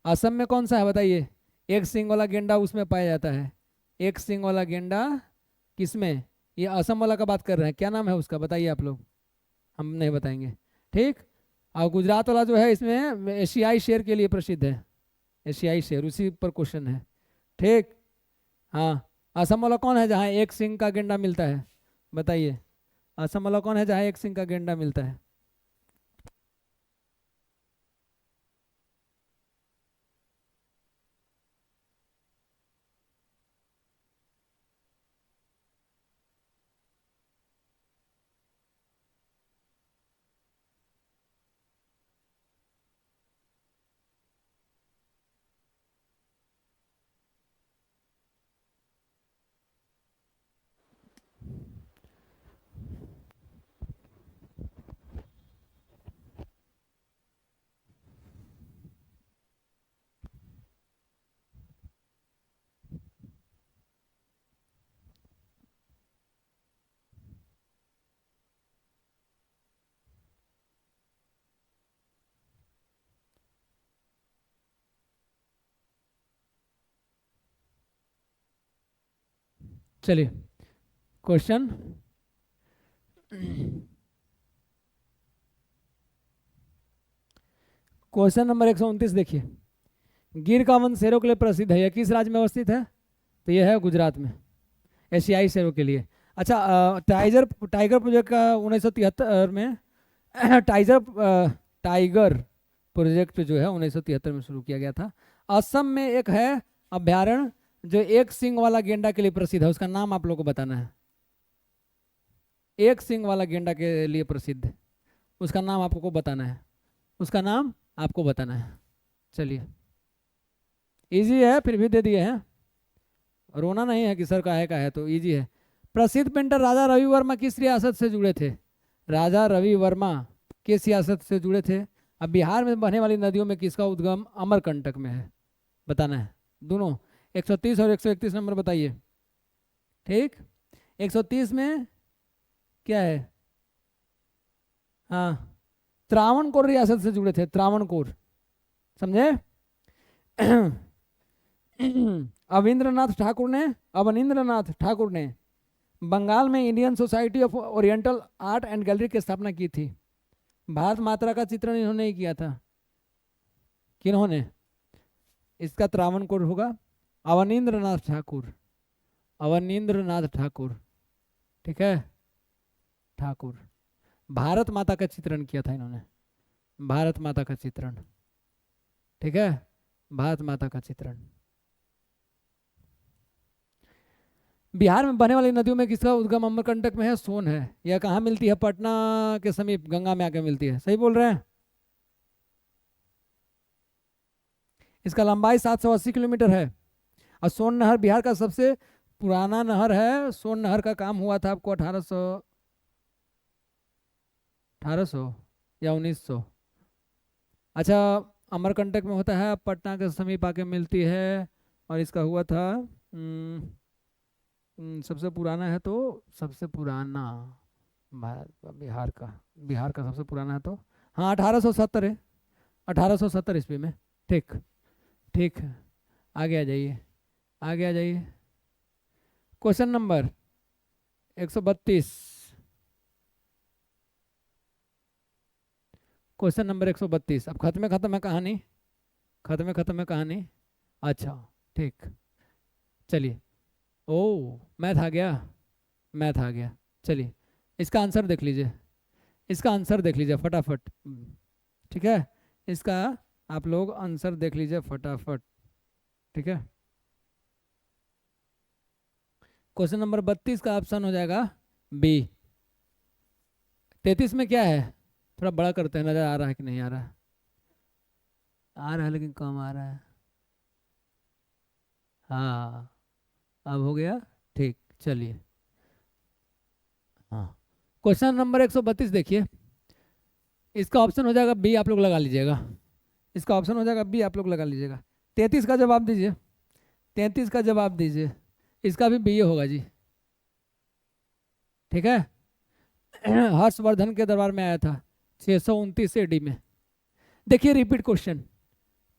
असम में कौन सा है बताइए? एक सींग वाला गेंडा उसमें पाया जाता है, एक सींग वाला गेंडा किसमें? ये असम वाला का बात कर रहे हैं, क्या नाम है उसका बताइए आप लोग, हम नहीं बताएंगे। ठीक, और गुजरात वाला जो है इसमें एशियाई शेर के लिए प्रसिद्ध है, एशियाई शेर, उसी पर क्वेश्चन है। ठीक, हाँ, असम वाला कौन है जहाँ एक सींग का गेंडा मिलता है? बताइए, असम वाला कौन है जहाँ एक सींग का गेंडा मिलता है? चलिए क्वेश्चन क्वेश्चन नंबर 129 देखिए। गिर का वन शेरों के लिए प्रसिद्ध है, यह किस राज्य में अवस्थित है? तो यह है गुजरात में, एशियाई शेरों के लिए। अच्छा, टाइगर प्रोजेक्ट का 1973 में टाइगर प्रोजेक्ट जो है 1973 में शुरू किया गया था। असम में एक है अभ्यारण्य जो एक सींग वाला गेंडा के लिए प्रसिद्ध है, उसका नाम आप लोग को बताना है। एक सींग वाला गेंडा के लिए प्रसिद्ध है, उसका नाम आपको बताना है, उसका नाम आपको बताना है। चलिए इजी है, फिर भी दे दिए हैं, रोना नहीं है कि सर का है तो इजी है। प्रसिद्ध पेंटर राजा रवि वर्मा किस रियासत से जुड़े थे? राजा रवि वर्मा किस रियासत से जुड़े थे? अब बिहार में बहने वाली नदियों में किसका उद्गम अमरकंटक में है, बताना है। दोनों 130 और 131 नंबर बताइए। ठीक, 130 में क्या है? हाँ, त्रावणकोर रियासत से जुड़े थे, त्रावणकोर, समझे? अवनींद्रनाथ ठाकुर ने बंगाल में Indian society of oriental art and gallery की स्थापना की थी। भारत माता का चित्रण इन्होंने ही किया था। किन्होंने? इसका त्रावणकोर होगा अवनींद्रनाथ ठाकुर, ठीक है, ठाकुर। भारत माता का चित्रण किया था इन्होंने, भारत माता का चित्रण, ठीक है, भारत माता का चित्रण। बिहार में बहने वाली नदियों में किसका उद्गम अमरकंटक में है? सोन है। यह कहाँ मिलती है? पटना के समीप गंगा में आके मिलती है, सही बोल रहे हैं। इसका लंबाई 780 किलोमीटर है और सोन नहर बिहार का सबसे पुराना नहर है। सोन नहर का काम हुआ था आपको 1800 या 1900। अच्छा, अमरकंटक में होता है, पटना के समीप आके मिलती है और इसका हुआ था सबसे पुराना है तो सबसे पुराना बिहार का सबसे पुराना है तो हाँ 1870 है, 1870 ईस्वी में। ठीक ठीक है, आगे आ जाइए, आगे आ जाइए। Question number 132, question number 132। अब खत्म है कहानी, खत्म है कहानी। अच्छा ठीक, चलिए। ओ मैथ आ गया। चलिए इसका आंसर देख लीजिए, फटाफट। ठीक है, इसका आप लोग आंसर देख लीजिए फटाफट, ठीक है। क्वेश्चन नंबर 32 का ऑप्शन हो जाएगा बी। 33 में क्या है? थोड़ा बड़ा करते हैं, नजर आ रहा है कि नहीं आ रहा है? आ रहा है लेकिन कम आ रहा है। हाँ अब हो गया, ठीक, चलिए। हाँ, क्वेश्चन नंबर 132 देखिए, इसका ऑप्शन हो जाएगा बी, आप लोग लगा लीजिएगा। इसका ऑप्शन हो जाएगा बी, आप लोग लगा लीजिएगा। 33 का जवाब दीजिए, 33 का जवाब दीजिए। इसका भी बी होगा जी, ठीक है। हर्षवर्धन के दरबार में आया था 629 AD में। देखिए रिपीट क्वेश्चन,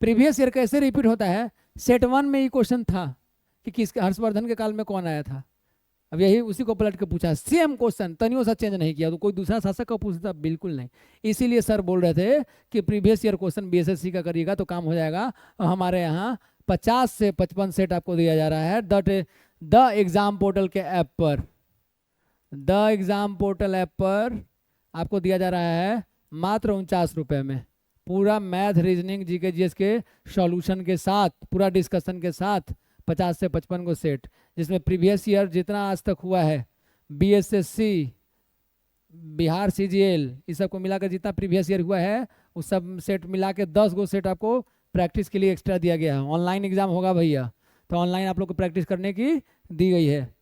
प्रीवियस ईयर कैसे रिपीट होता है? सेट 1 में ये क्वेश्चन था कि किसके हर्षवर्धन के काल में कौन आया था। अब यही उसी को पलट के पूछा, सेम क्वेश्चन, तनियों सा चेंज नहीं किया। तो कोई दूसरा शासक का पूछता, बिल्कुल नहीं। इसीलिए सर बोल रहे थे कि प्रीवियस ईयर क्वेश्चन बीएसएससी का करिएगा तो काम हो जाएगा। और हमारे यहाँ 50 से 55 सेट आपको दिया जा रहा है द एग्जाम पोर्टल के ऐप पर। द एग्जाम पोर्टल ऐप पर आपको दिया जा रहा है मात्र 49 रुपये में, पूरा मैथ, रीजनिंग, जीके जीएस के सॉल्यूशन के साथ, पूरा डिस्कशन के साथ 50 से 55 को सेट, जिसमें प्रीवियस ईयर जितना आज तक हुआ है, बीएसएससी, बिहार सीजीएल, इस सब को मिलाकर जितना प्रीवियस ईयर हुआ है उस सब सेट मिला के 10 गो सेट आपको प्रैक्टिस के लिए एक्स्ट्रा दिया गया है। ऑनलाइन एग्जाम होगा भैया, तो ऑनलाइन आप लोग को प्रैक्टिस करने की दी गई है।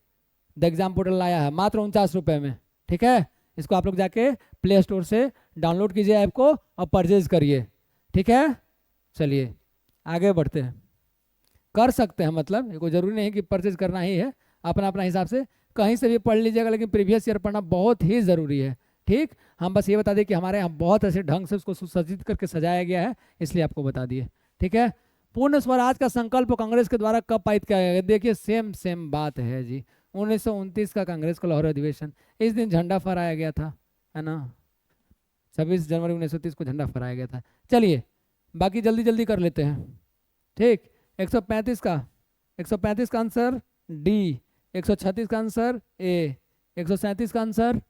द एग्जाम पोर्टल लाया है मात्र 49 रुपये में, ठीक है। इसको आप लोग जाके प्ले स्टोर से डाउनलोड कीजिए ऐप को और परचेज करिए, ठीक है। चलिए आगे बढ़ते हैं, कर सकते हैं, मतलब कोई ज़रूरी नहीं कि परचेज करना ही है, अपना अपना हिसाब से कहीं से भी पढ़ लीजिएगा, लेकिन प्रीवियस ईयर पढ़ना बहुत ही ज़रूरी है, ठीक। हम बस ये बता दें कि हमारे यहाँ बहुत ऐसे ढंग से उसको सुसज्जित करके सजाया गया है, इसलिए आपको बता दिए, ठीक है। पूर्ण स्वराज का संकल्प कांग्रेस के द्वारा कब पारित किया गया? देखिए सेम सेम बात है जी, 1929 का कांग्रेस का लाहौर अधिवेशन, इस दिन झंडा फहराया गया था, है ना, 26 जनवरी 1930 को झंडा फहराया गया था। चलिए बाकी जल्दी जल्दी कर लेते हैं, ठीक। 135 का आंसर डी, 136 का आंसर ए, 137 का आंसर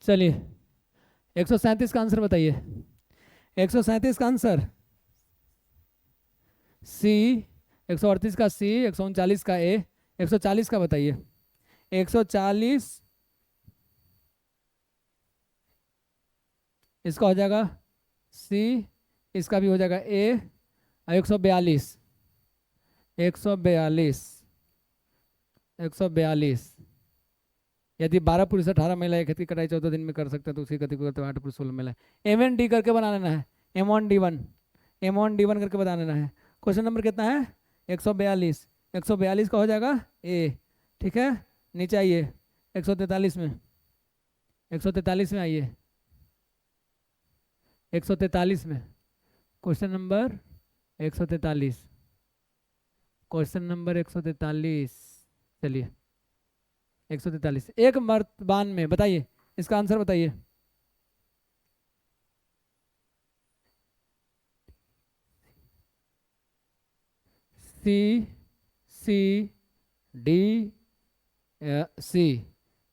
चलिए 137 का आंसर बताइए। 137 का आंसर सी, 138 का सी, 139 का ए, 140 का बताइए। 140 इसका हो जाएगा सी, इसका भी हो जाएगा ए, 142 142 यदि 12 पुरुष 18 महिला एक की कटाई 14 दिन में कर सकते हैं तो उसकी गति को करते 8 पुरुष 16 महिला। M1D करके बना लेना है, M1D1 करके बता लेना है। क्वेश्चन नंबर कितना है? 142, 142 का हो जाएगा ए, ठीक है। नीचे आइए 143 में, 143 में आइए, 143 में क्वेश्चन नंबर 143, क्वेश्चन नंबर 143, चलिए 143 एक मर्तबान में बताइए, इसका आंसर बताइए। सी, सी, डी, सी,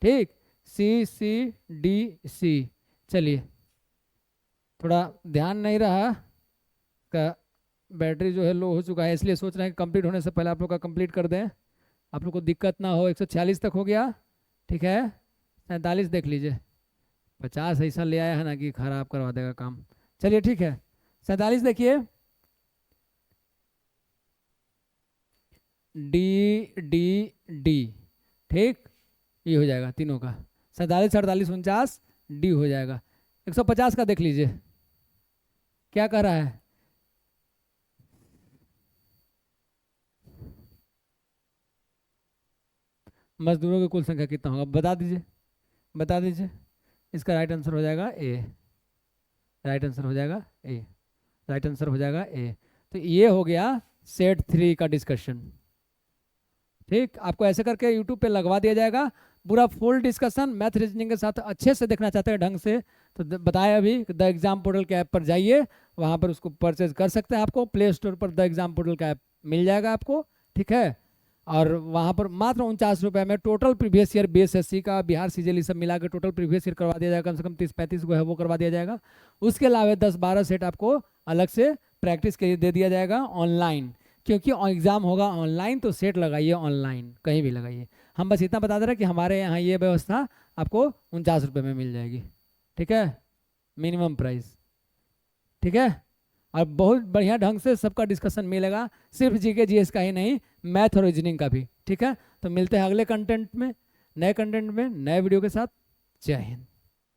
ठीक, सी डी सी। चलिए थोड़ा ध्यान नहीं रहा का, बैटरी जो है लो हो चुका है, इसलिए सोच रहे हैं कि कंप्लीट होने से पहले आप लोग का कंप्लीट कर दें, आप लोग को दिक्कत ना हो। 146 तक हो गया, ठीक है। 47 देख लीजिए, 50 ऐसा ले आया है ना कि खराब करवा देगा काम। चलिए ठीक है, 47 देखिए, डी डी डी, ठीक, ये हो जाएगा तीनों का। 47, 48, 49 डी हो जाएगा। 150 का देख लीजिए क्या कह रहा है, मजदूरों की कुल संख्या कितना होगा बता दीजिए, बता दीजिए। इसका राइट आंसर हो जाएगा ए, राइट आंसर हो जाएगा ए, राइट आंसर हो जाएगा ए। तो ये हो गया सेट 3 का डिस्कशन, ठीक। आपको ऐसे करके यूट्यूब पे लगवा दिया जाएगा पूरा फुल डिस्कशन मैथ रीजनिंग के साथ। अच्छे से देखना चाहते हैं ढंग से तो बताया अभी द एग्जाम पोर्टल के ऐप पर जाइए, वहाँ पर उसको परचेज कर सकते हैं। आपको प्ले स्टोर पर द एग्जाम पोर्टल का ऐप मिल जाएगा आपको, ठीक है। और वहाँ पर मात्र 49 रुपये में टोटल प्रीवियस ईयर BSSC का, बिहार CGL सब मिला के टोटल प्रीवियस ईयर करवा दिया जाएगा, कम से कम 30-35 को है वो करवा दिया जाएगा। उसके अलावा 10-12 सेट आपको अलग से प्रैक्टिस के लिए दे दिया जाएगा ऑनलाइन, क्योंकि एग्ज़ाम होगा ऑनलाइन, तो सेट लगाइए ऑनलाइन, कहीं भी लगाइए। हम बस इतना बता दे रहे हैं कि हमारे यहाँ ये व्यवस्था आपको 49 रुपये में मिल जाएगी, ठीक है, मिनिमम प्राइस, ठीक है। और बहुत बढ़िया ढंग से सबका डिस्कशन मिलेगा, सिर्फ GK GS का ही नहीं, मैथ और रीजनिंग का भी, ठीक है। तो मिलते हैं अगले कंटेंट में, नए कंटेंट में, नए वीडियो के साथ। जय हिंद।